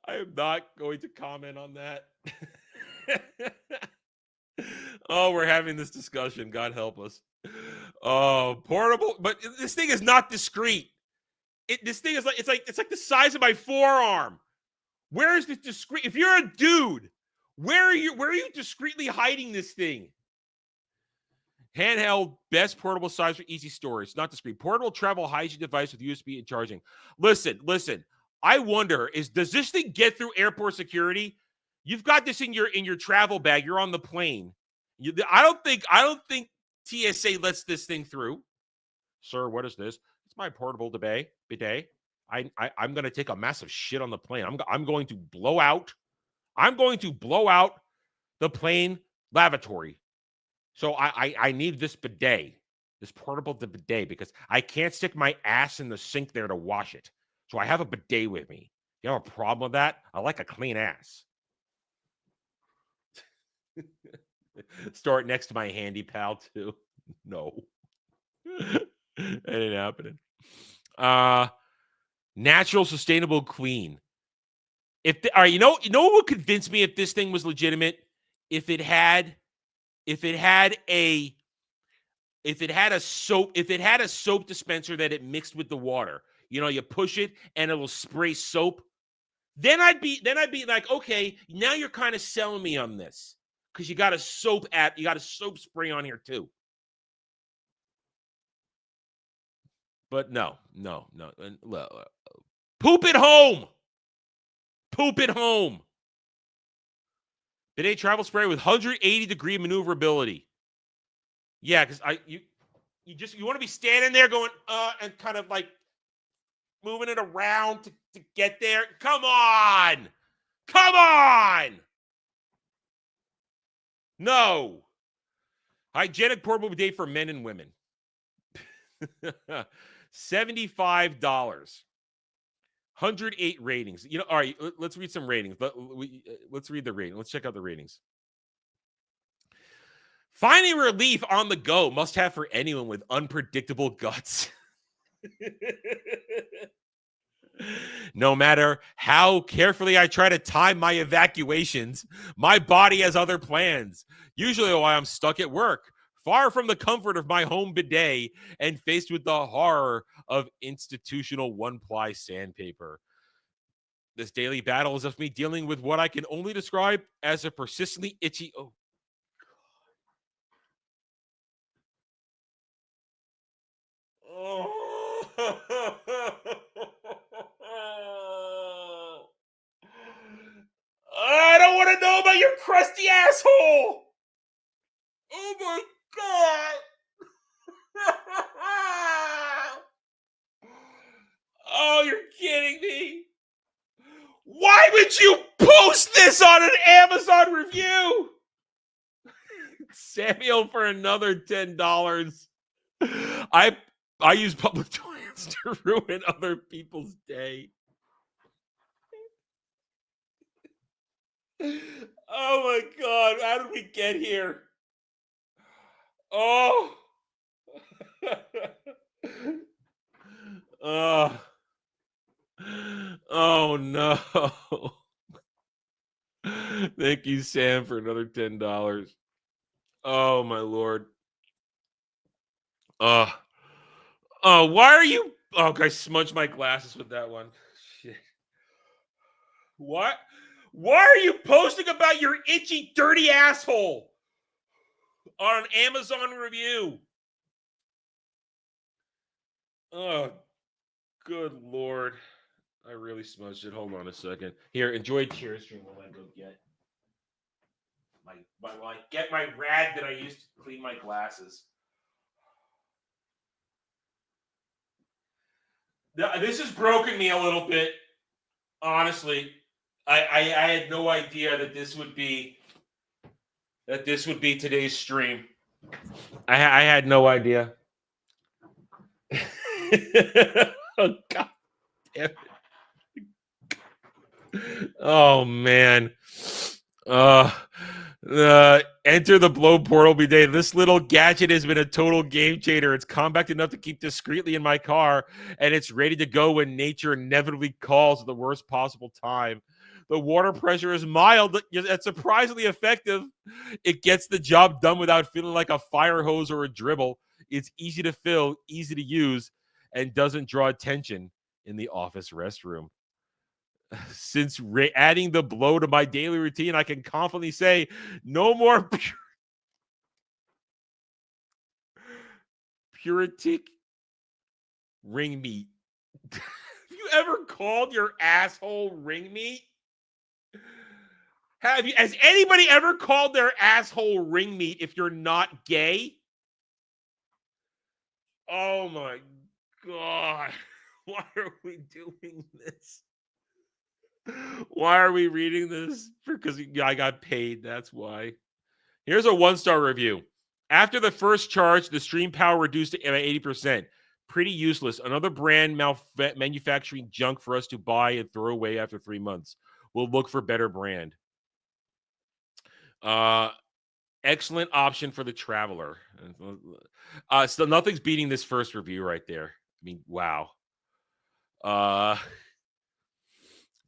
I am not going to comment on that. Oh, we're having this discussion. God help us. Oh, portable, but this thing is not discreet. This thing is it's like the size of my forearm. Where is this discreet? If you're a dude, where are you discreetly hiding this thing? Handheld, best portable size for easy storage. Not discreet. Portable travel hygiene device with USB and charging. Listen. I wonder, does this thing get through airport security? You've got this in your travel bag. You're on the plane. I don't think TSA lets this thing through. Sir, what is this? It's my portable bidet. I'm going to take a massive shit on the plane. I'm going to blow out. I'm going to blow out the plane lavatory. So I need this bidet, this portable bidet, because I can't stick my ass in the sink there to wash it. So I have a bidet with me. You have a problem with that? I like a clean ass. Store it next to my handy pal too. No. That ain't happening. Natural, sustainable, clean. All right, you know what would convince me if this thing was legitimate? If it had a soap dispenser that it mixed with the water. You know, you push it and it will spray soap. Then I'd be like, okay, now you're kind of selling me on this because you got a soap spray on here too. But no. Poop at home. Poop at home. Bidet travel spray with 180-degree maneuverability. Yeah, because you want to be standing there going and kind of like moving it around to get there. Come on. No. Hygienic portable bidet for men and women. $75. 108 ratings. You know, all right, let's read some ratings. Let's read the rating. Let's check out the ratings. Finding relief on the go must have for anyone with unpredictable guts. No matter how carefully I try to time my evacuations, my body has other plans. Usually while I'm stuck at work, far from the comfort of my home bidet and faced with the horror of institutional one-ply sandpaper. This daily battle is of me dealing with what I can only describe as a persistently itchy... I don't want to know about your crusty asshole. Oh my God. Oh, you're kidding me. Why would you post this on an Amazon review? Samuel for another $10. I use public toilets to ruin other people's day. Oh my God, how did we get here? Oh. Oh no. Thank you, Sam, for another $10. Oh my Lord. Why are you... Oh, I smudged my glasses with that one. Shit. What? Why are you posting about your itchy, dirty asshole on an Amazon review? Oh, good Lord. I really smudged it. Hold on a second. Here, enjoy Cheerstream while I go get my rag that I used to clean my glasses. This has broken me a little bit, honestly. I had no idea that this would be today's stream. I had no idea. Oh God damn it. Oh man. Enter the blow portal bidet. This little gadget has been a total game changer. It's compact enough to keep discreetly in my car, and it's ready to go when nature inevitably calls at the worst possible time. The water pressure is mild, yet surprisingly effective. It gets the job done without feeling like a fire hose or a dribble. It's easy to fill, easy to use, and doesn't draw attention in the office restroom. Since adding the blow to my daily routine, I can confidently say no more Puritic ring meat. Have you ever called your asshole ring meat? Has anybody ever called their asshole ring meat if you're not gay? Oh my God. Why are we doing this? Why are we reading this? Because I got paid. That's why. Here's a 1-star review. After the first charge, the stream power reduced by 80%. Pretty useless. Another brand manufacturing junk for us to buy and throw away after 3 months. We'll look for better brand. Excellent option for the traveler. So nothing's beating this first review right there. I mean, wow.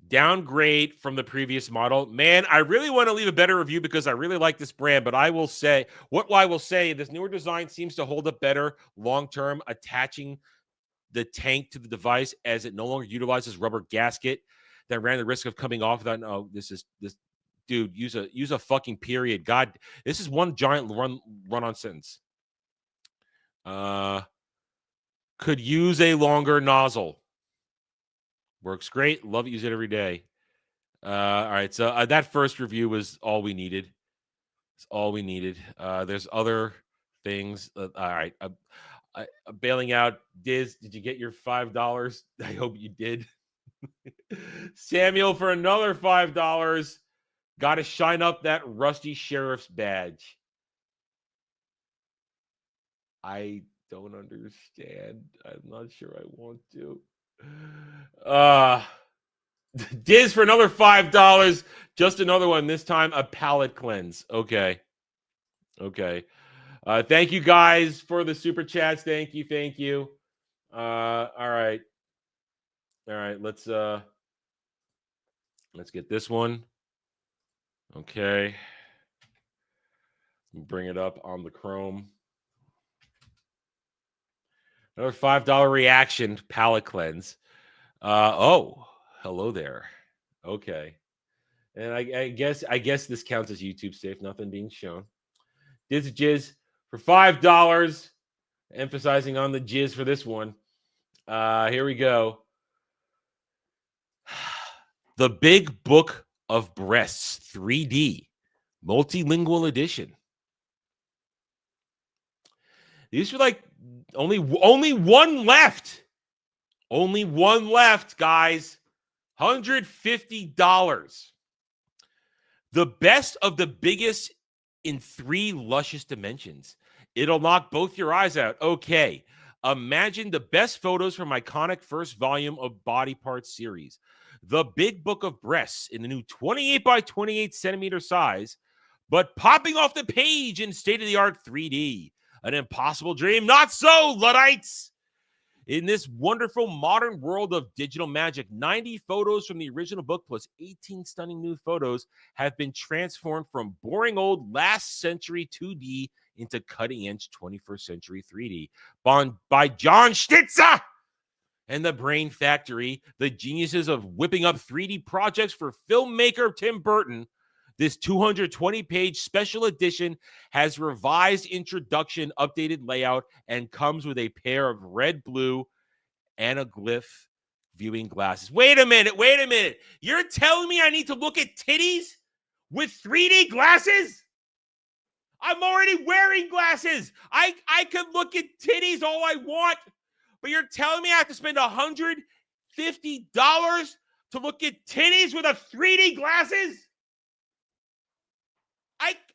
Downgrade from the previous model. Man, I really want to leave a better review because I really like this brand, but I will say, this newer design seems to hold up better long-term, attaching the tank to the device as it no longer utilizes rubber gasket that ran the risk of coming off. That this dude, use a fucking period. God, this is one giant run-on sentence. Could use a longer nozzle. Works great. Love it. Use it every day. All right. So that first review was all we needed. It's all we needed. There's other things. All right. I'm bailing out. Diz, did you get your $5? I hope you did. Samuel for another $5. Got to shine up that rusty sheriff's badge. I don't understand. I'm not sure I want to. Diz for another $5. Just another one. This time a palate cleanse. Okay. Thank you guys for the super chats. Thank you. All right. Let's get this one. Okay. Bring it up on the Chrome. Another $5 reaction palate cleanse. Oh, hello there. Okay. And I guess this counts as YouTube safe. Nothing being shown. Diz Jizz for $5. Emphasizing on the jizz for this one. Here we go. The Big Book of Breasts 3D Multilingual Edition. These are like only one left. Only one left, guys. $150. The best of the biggest in 3 luscious dimensions. It'll knock both your eyes out. Okay. Imagine the best photos from iconic first volume of Body Parts series. The Big Book of Breasts in the new 28 by 28 centimeter size, but popping off the page in state-of-the-art 3D. An impossible dream. Not so, Luddites! In this wonderful modern world of digital magic, 90 photos from the original book plus 18 stunning new photos have been transformed from boring old last century 2D into cutting-edge 21st century 3D. By John Stitzer and the Brain Factory, the geniuses of whipping up 3D projects for filmmaker Tim Burton. This 220-page special edition has revised introduction, updated layout, and comes with a pair of red, blue, anaglyph viewing glasses. Wait a minute. You're telling me I need to look at titties with 3D glasses? I'm already wearing glasses. I could look at titties all I want, but you're telling me I have to spend $150 to look at titties with a 3D glasses?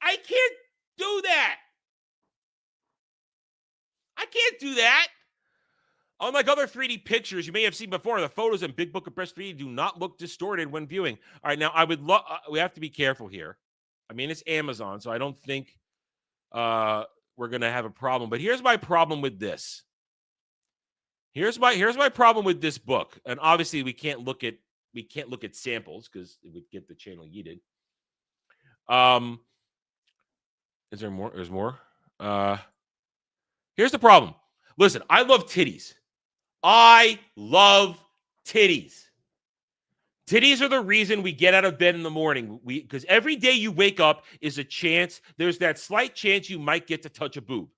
I can't do that. I can't do that. Unlike other 3D pictures you may have seen before, the photos in Big Book of Breasts 3D do not look distorted when viewing. All right, now I would love. We have to be careful here. I mean, it's Amazon, so I don't think we're gonna have a problem. But here's my problem with this. Here's my problem with this book, and obviously we can't look at samples because it would get the channel yeeted. Is there more? There's more. Here's the problem. Listen, I love titties. Titties are the reason we get out of bed in the morning. Because every day you wake up is a chance. There's that slight chance you might get to touch a boob.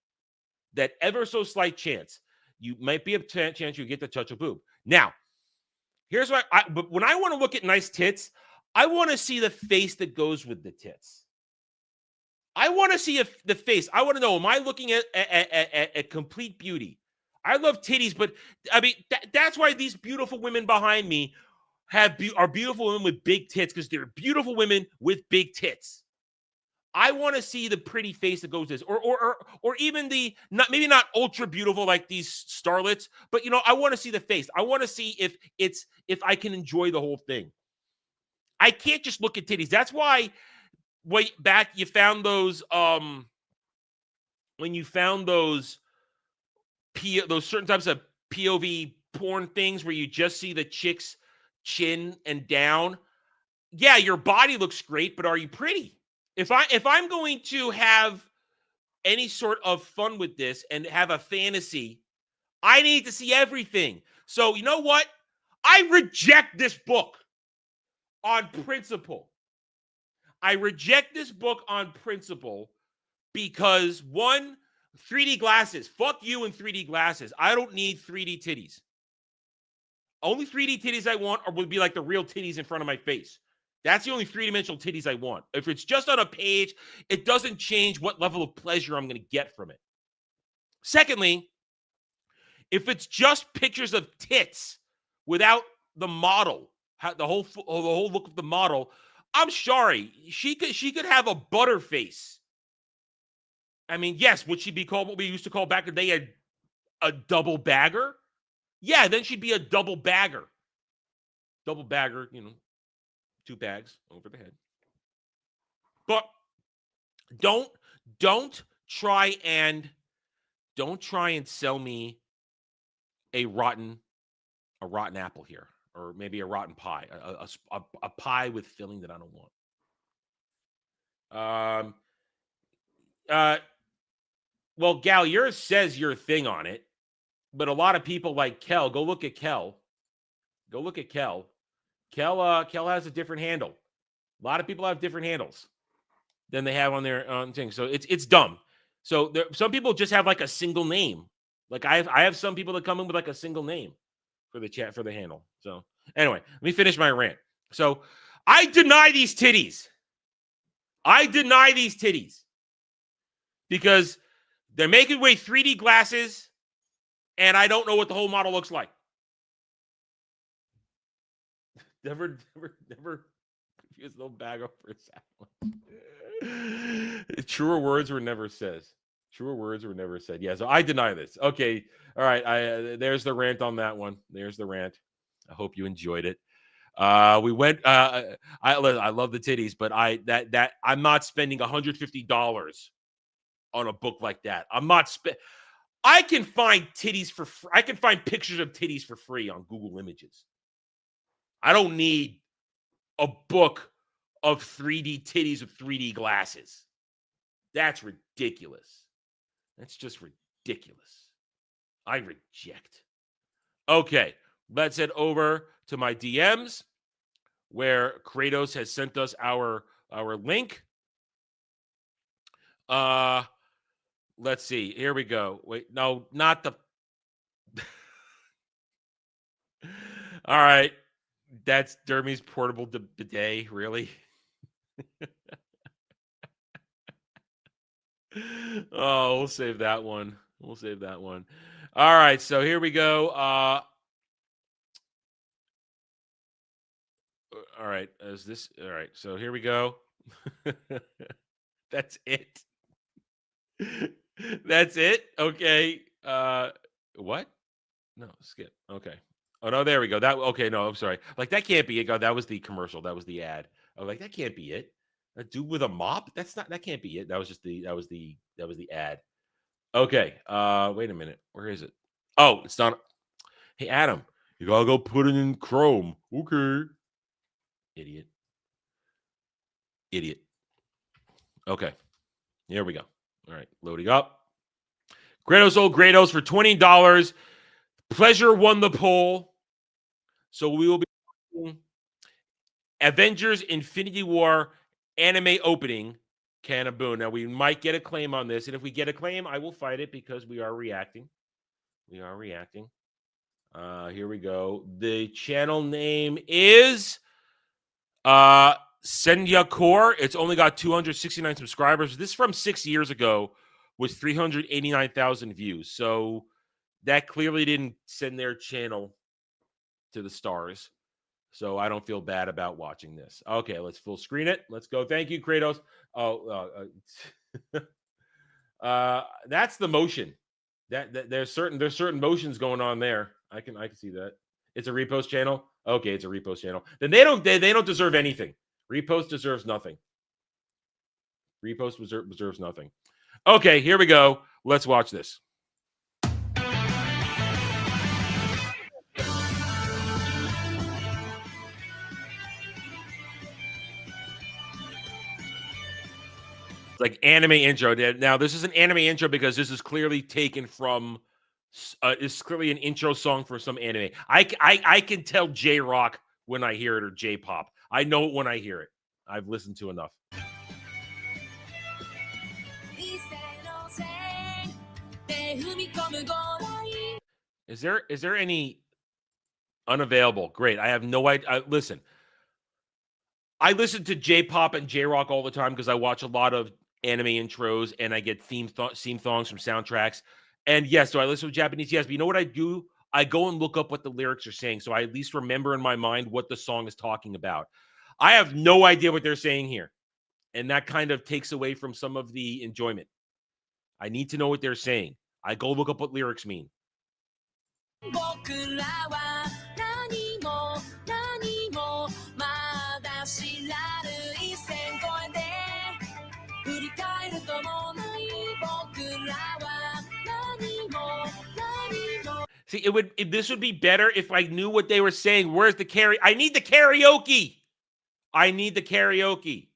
That ever so slight chance. You might be a chance you get to touch a boob. Now, here's why. But when I want to look at nice tits, I want to see the face that goes with the tits. I want to see the face. I want to know, am I looking at complete beauty? I love titties, but I mean, that's why these beautiful women behind me are beautiful women with big tits, because they're beautiful women with big tits. I want to see the pretty face that goes with this, or even the maybe not ultra beautiful like these starlets, but I want to see the face. I want to see if I can enjoy the whole thing. I can't just look at titties. That's why way back you found those when you found those certain types of POV porn things where you just see the chicks chin and down, yeah, your body looks great, but are you pretty? If I'm going to have any sort of fun with this and have a fantasy, I need to see everything. So you know what? I reject this book on principle. I reject this book on principle because, one, 3D glasses. Fuck you and 3D glasses. I don't need 3D titties. Only 3D titties I want would be like the real titties in front of my face. That's the only three-dimensional titties I want. If it's just on a page, it doesn't change what level of pleasure I'm going to get from it. Secondly, if it's just pictures of tits without the model, the whole look of the model, I'm sorry. She could have a butter face. I mean, yes, would she be called what we used to call back in the day a double bagger? Yeah, then she'd be a double bagger. Double bagger, 2 bags over the head. But don't try and sell me a rotten apple here, or maybe a rotten pie, a pie with filling that I don't want. Well, Gal, yours says your thing on it, but a lot of people like Kel. Go look at Kel. Kel has a different handle. A lot of people have different handles than they have on their thing. So it's dumb. So some people just have like a single name. Like I have some people that come in with like a single name for the chat, for the handle. So anyway, let me finish my rant. So I deny these titties. Because they're making away 3D glasses, and I don't know what the whole model looks like. Never confuse no bag for a sandwich. Truer words were never said. Yeah, so I deny this. Okay, all right. There's the rant on that one. There's the rant. I hope you enjoyed it. We went. I love the titties, but I'm not spending $150 on a book like that. I'm not I can find titties for free. I can find pictures of titties for free on Google Images. I don't need a book of 3D titties with 3D glasses. That's ridiculous. That's just ridiculous. I reject. Okay, let's head over to my DMs where Kratos has sent us our link. Let's see. Here we go. Wait, no, not the. All right. That's Dermy's portable bidet, really? Oh, we'll save that one. All right, so here we go. All right, all right, so here we go. That's it. That's it. Okay. What? No, skip. Okay. Oh no, there we go. Okay, no, I'm sorry. Like that can't be it. God, that was the commercial. That was the ad. I was like, that can't be it. A dude with a mop? That can't be it. That was the ad. Okay. Wait a minute. Where is it? Oh, it's not. Hey, Adam, you gotta go put it in Chrome. Okay. Idiot. Okay. Here we go. All right, loading up. Grados Old Grados for $20. Pleasure won the poll. So we will be watching Avengers Infinity War anime opening, Can of Boon. Now, we might get a claim on this, and if we get a claim, I will fight it because we are reacting. Here we go. The channel name is Senya Core. It's only got 269 subscribers. This is from 6 years ago with 389,000 views. So that clearly didn't send their channel to the stars. So I don't feel bad about watching this. Okay, let's full screen it. Let's go. Thank you, Kratos. That's the motion. That there's certain motions going on there. I can see that. It's a repost channel. Okay, it's a repost channel. Then they don't deserve anything. Repost deserves nothing. Repost deserves nothing. Okay, here we go. Let's watch this. like anime intro. Now, this is an anime intro because this is clearly taken from. It's clearly an intro song for some anime. I can tell J-Rock when I hear it or J-Pop. I know it when I hear it. I've listened to enough. Is there any unavailable? Great. I have no idea. Listen, I listen to J-Pop and J-Rock all the time because I watch a lot of anime intros and I get theme songs from soundtracks. And yes, do I listen to Japanese? Yes, but you know what I do? I go and look up what the lyrics are saying, so I at least remember in my mind what the song is talking about. I have no idea what they're saying here, and that kind of takes away from some of the enjoyment. I need to know what they're saying. I go look up what lyrics mean. See, this would be better if I knew what they were saying. Where's the karaoke? I need the karaoke. I need the karaoke.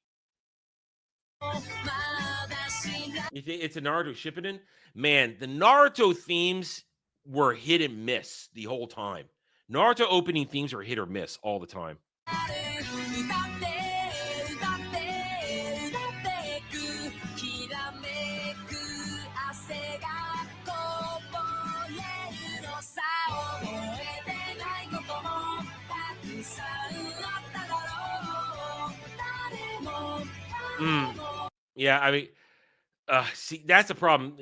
You think it's a Naruto Shippuden? Man, the Naruto themes were hit and miss the whole time. Naruto opening themes are hit or miss all the time. Yeah, I mean, see, that's the problem.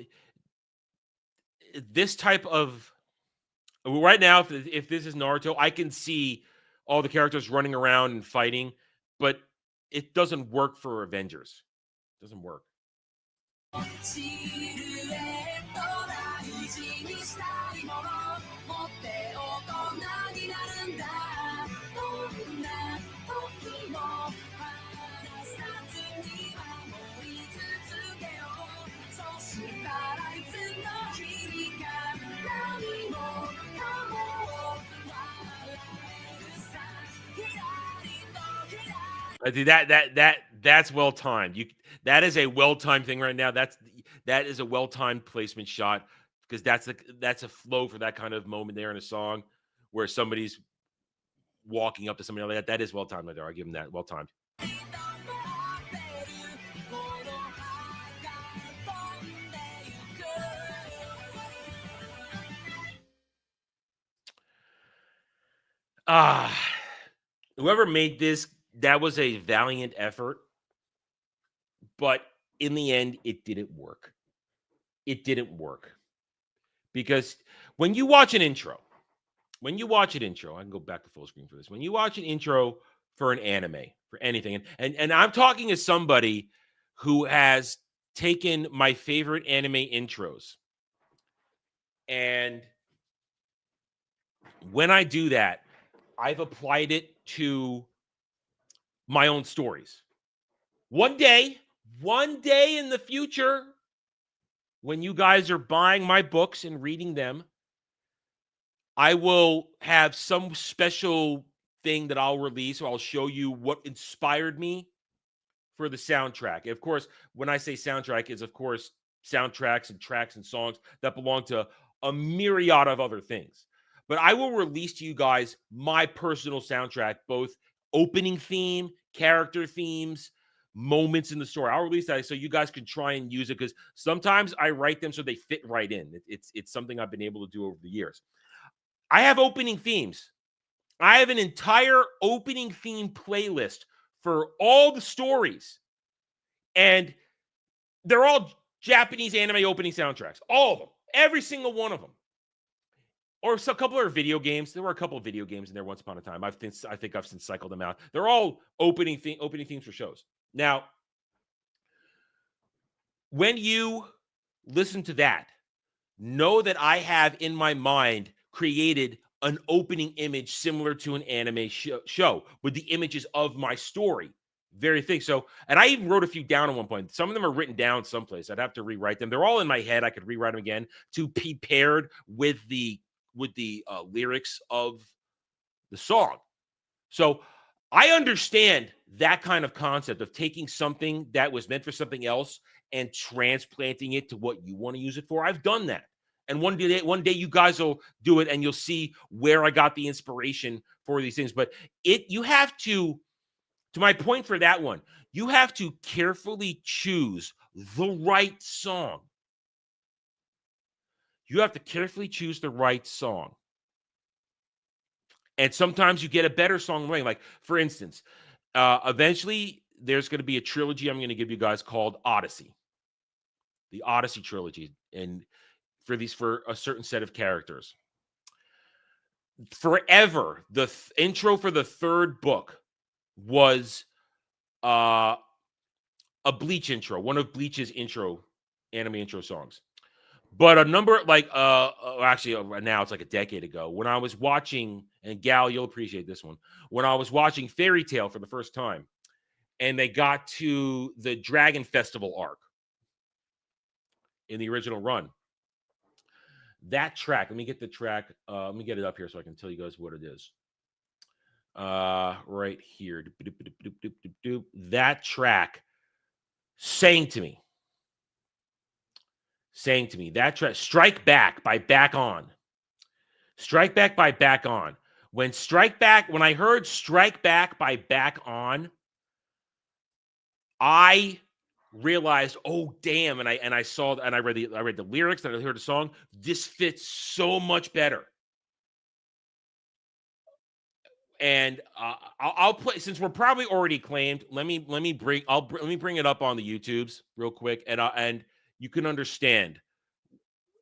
This type of right now, if this is Naruto, I can see all the characters running around and fighting, but it doesn't work for Avengers. It doesn't work. That's well timed. That is a well timed thing right now. That is a well timed placement shot because that's a flow for that kind of moment there in a song where somebody's walking up to somebody like that. That is well timed right there. I'll give him that. Well timed. Whoever made this, that was a valiant effort, but in the end, it didn't work. It didn't work because when you watch an intro, I can go back to full screen for this. When you watch an intro for an anime, for anything, and I'm talking as somebody who has taken my favorite anime intros, and when I do that, I've applied it to my own stories. One day in the future, when you guys are buying my books and reading them, I will have some special thing that I'll release, or I'll show you what inspired me for the soundtrack. Of course, when I say soundtrack, is of course soundtracks and tracks and songs that belong to a myriad of other things. But I will release to you guys my personal soundtrack, both opening theme, character themes, moments in the story. I'll release that so you guys can try and use it because sometimes I write them so they fit right in. It's something I've been able to do over the years. I have opening themes. I have an entire opening theme playlist for all the stories. And they're all Japanese anime opening soundtracks. All of them. Every single one of them. Or a couple are video games. There were a couple of video games in there once upon a time. I think I've since cycled them out. They're all opening themes for shows. Now, when you listen to that, know that I have in my mind created an opening image similar to an anime show with the images of my story. Very thick. So, and I even wrote a few down at one point. Some of them are written down someplace. I'd have to rewrite them. They're all in my head. I could rewrite them again to be paired with the lyrics of the song. So I understand that kind of concept of taking something that was meant for something else and transplanting it to what you want to use it for. I've done that. And one day you guys will do it and you'll see where I got the inspiration for these things. But you have to my point for that one, you have to carefully choose the right song. You have to carefully choose the right song. And sometimes you get a better song. Like, for instance, eventually there's going to be a trilogy I'm going to give you guys called Odyssey. The Odyssey trilogy. And for a certain set of characters. Forever, the intro for the third book was a Bleach intro, one of Bleach's anime intro songs. But a number actually now it's like a decade ago when I was watching, and Gal, you'll appreciate this one, when I was watching Fairy Tail for the first time, and they got to the Dragon Festival arc in the original run. That track, let me get the track. Let me get it up here so I can tell you guys what it is. Right here. That track sang to me. That track, Strike Back by Back On. Strike Back by Back On. When I heard Strike Back by Back On, I realized, oh damn, and I saw and I read the lyrics and I heard the song. This fits so much better. And I'll play, since we're probably already claimed. Let me bring it up on the YouTubes real quick, and you can understand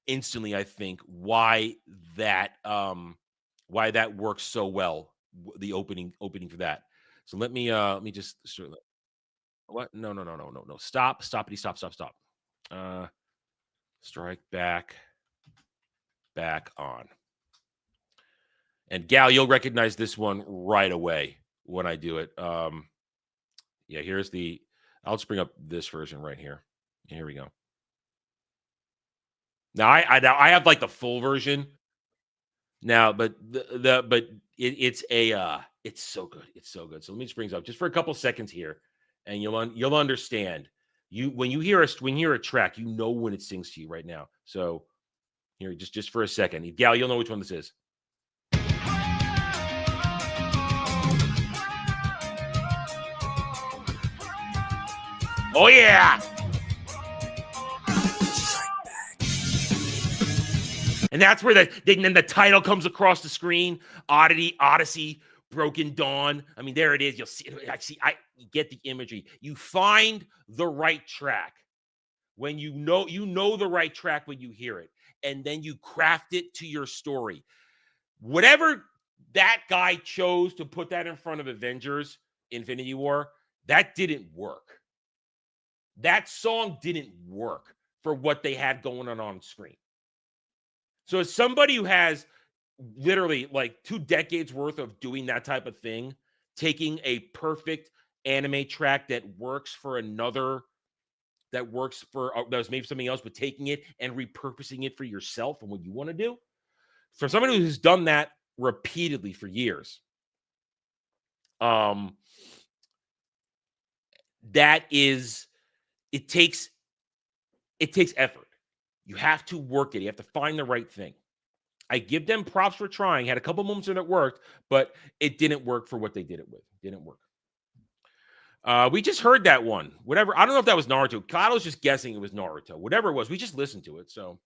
instantly, I think, why that works so well. The opening for that. So let me just. What? No. Stop. Strike Back On. And Gal, you'll recognize this one right away when I do it. Yeah, I'll just bring up this version right here. Here we go. Now I have like the full version now, but it's so good. It's so good. So let me just bring it up just for a couple seconds here, and you'll understand. When you hear a track, you know when it sings to you right now. So here, just for a second, Gal, you'll know which one this is. Oh yeah. And that's where then the title comes across the screen. Odyssey, Broken Dawn. I mean, there it is. You'll see it. I get the imagery. You find the right track when you know the right track when you hear it, and then you craft it to your story. Whatever that guy chose to put that in front of Avengers Infinity War, that didn't work. That song didn't work for what they had going on screen. So as somebody who has literally like 2 decades worth of doing that type of thing, taking a perfect anime track that works for that was made for something else, but taking it and repurposing it for yourself and what you want to do. For somebody who's done that repeatedly for years, it takes effort. You have to work it. You have to find the right thing. I give them props for trying. Had a couple moments when it worked, but it didn't work for what they did it with. Didn't work. We just heard that one. Whatever. I don't know if that was Naruto. Kyle was just guessing it was Naruto. Whatever it was, we just listened to it. So,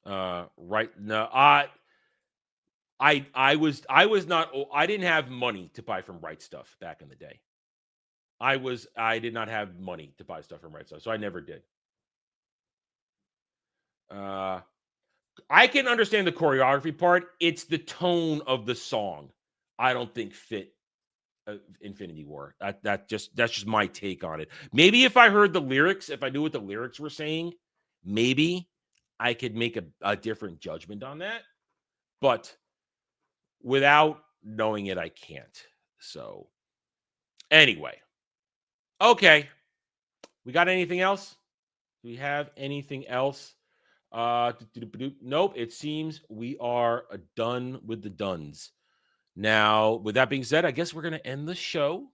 right. No, I was not. I didn't have money to buy from Right Stuff back in the day. I did not have money to buy stuff from Right Stuff, so I never did. I can understand the choreography part. It's the tone of the song I don't think fit Infinity War. That's just my take on it. Maybe if I heard the lyrics, if I knew what the lyrics were saying, maybe I could make a different judgment on that. But without knowing it, I can't. So anyway. Okay. We got anything else? Do we have anything else? Nope. It seems we are done with the duns. Now, with that being said, I guess we're going to end the show.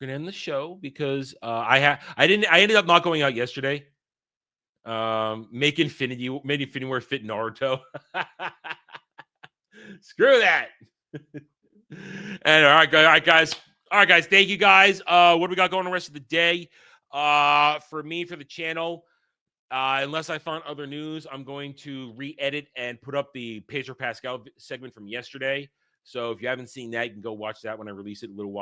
we're gonna end the show because I ended up not going out yesterday. Make Infinity War fit Naruto. Screw that. And all right, guys. All right, guys. Thank you, guys. What do we got going the rest of the day? For me, for the channel, unless I find other news, I'm going to re-edit and put up the Pedro Pascal segment from yesterday. So if you haven't seen that, you can go watch that when I release it in a little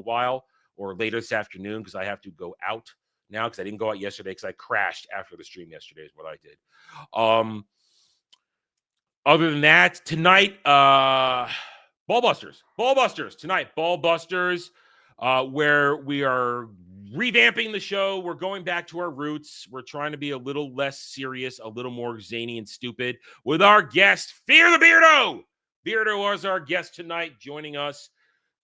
while, or later this afternoon, because I have to go out now because I didn't go out yesterday because I crashed after the stream yesterday is what I did. Other than that, tonight, Ballbusters tonight, Ballbusters, where we are revamping the show. We're going back to our roots. We're trying to be a little less serious, a little more zany and stupid with our guest, Fear the Beardo. Beardo was our guest tonight, joining us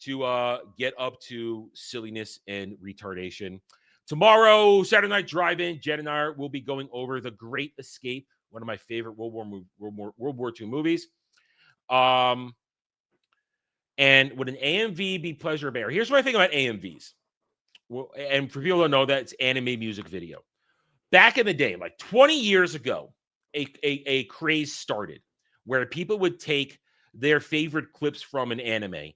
to get up to silliness and retardation. Tomorrow, Saturday Night Drive-In, Jed and I will be going over The Great Escape, one of my favorite World War II movies. And would an AMV be pleasure or bear? Here's what I think about AMVs. Well, and for people to know that, it's anime music video. Back in the day, like 20 years ago, a craze started where people would take their favorite clips from an anime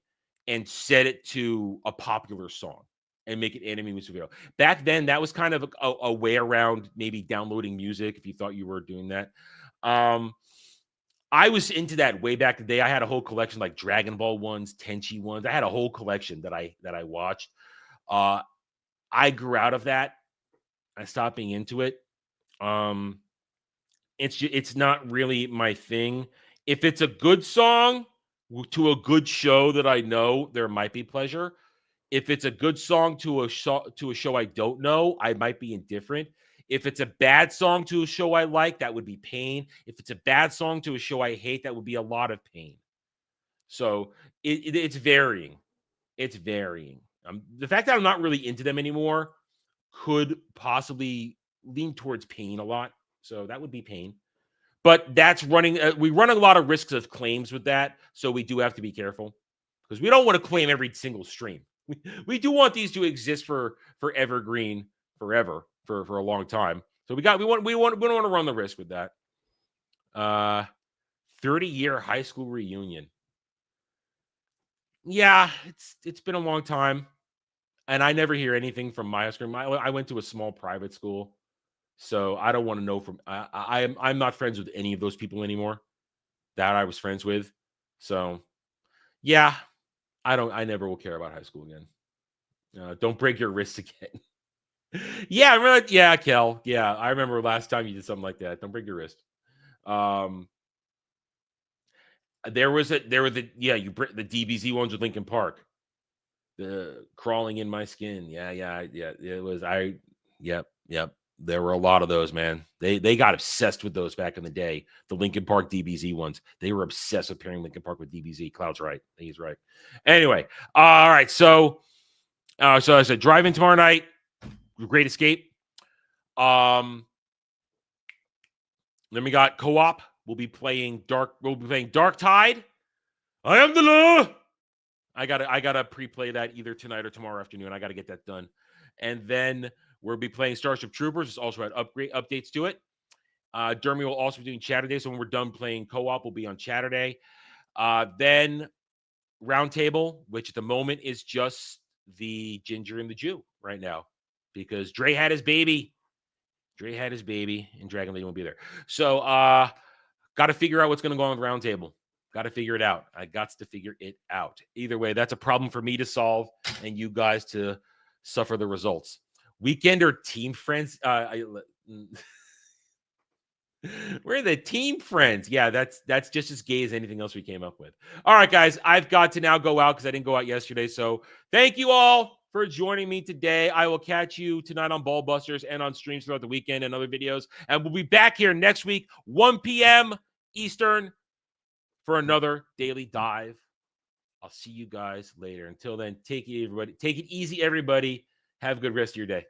and set it to a popular song and make it anime music video. Back then, that was kind of a way around maybe downloading music if you thought you were doing that. I was into that way back in the day. I had a whole collection like Dragon Ball ones, Tenchi ones. I had a whole collection that I watched. I grew out of that. I stopped being into it. It's not really my thing. If it's a good song to a good show that I know, there might be pleasure. If it's a good song to a show I don't know, I might be indifferent. If it's a bad song to a show I like, that would be pain. If it's a bad song to a show I hate, that would be a lot of pain. So it's varying. It's varying. The fact that I'm not really into them anymore could possibly lean towards pain a lot. So that would be pain. But that's running. We run a lot of risks of claims with that. So we do have to be careful because we don't want to claim every single stream. We do want these to exist for evergreen forever for a long time. So we don't want to run the risk with that. 30-year high school reunion. Yeah, it's been a long time, and I never hear anything from my high school. I went to a small private school, so I don't want to know from. I'm not friends with any of those people anymore that I was friends with. So yeah. I never will care about high school again. Don't break your wrists again. Yeah, I remember. Yeah, Kel. Yeah, I remember last time you did something like that. Don't break your wrist. There were the DBZ ones with Linkin Park. The crawling in my skin. Yeah. It was Yep. There were a lot of those, man. They got obsessed with those back in the day. The Linkin Park DBZ ones. They were obsessed with pairing Linkin Park with DBZ. Cloud's right. He's right. Anyway, all right. So I said drive-in tomorrow night. Great Escape. Then we got co-op. We'll be playing Dark Tide. I am the law. I gotta pre-play that either tonight or tomorrow afternoon. I gotta get that done. And then we'll be playing Starship Troopers. It's also had updates to it. Dermy will also be doing Chatterday. So when we're done playing co-op, we'll be on Chatterday. Then Roundtable, which at the moment is just the Ginger and the Jew right now. Because Dre had his baby. And Dragon Lady won't be there. So got to figure out what's going to go on with Roundtable. Got to figure it out. I got to figure it out. Either way, that's a problem for me to solve and you guys to suffer the results. Weekender team friends. We're the team friends. Yeah, that's just as gay as anything else we came up with. All right, guys, I've got to now go out because I didn't go out yesterday. So thank you all for joining me today. I will catch you tonight on Ballbusters and on streams throughout the weekend and other videos. And we'll be back here next week, 1 p.m. Eastern, for another daily dive. I'll see you guys later. Until then, take it easy, everybody. Have a good rest of your day.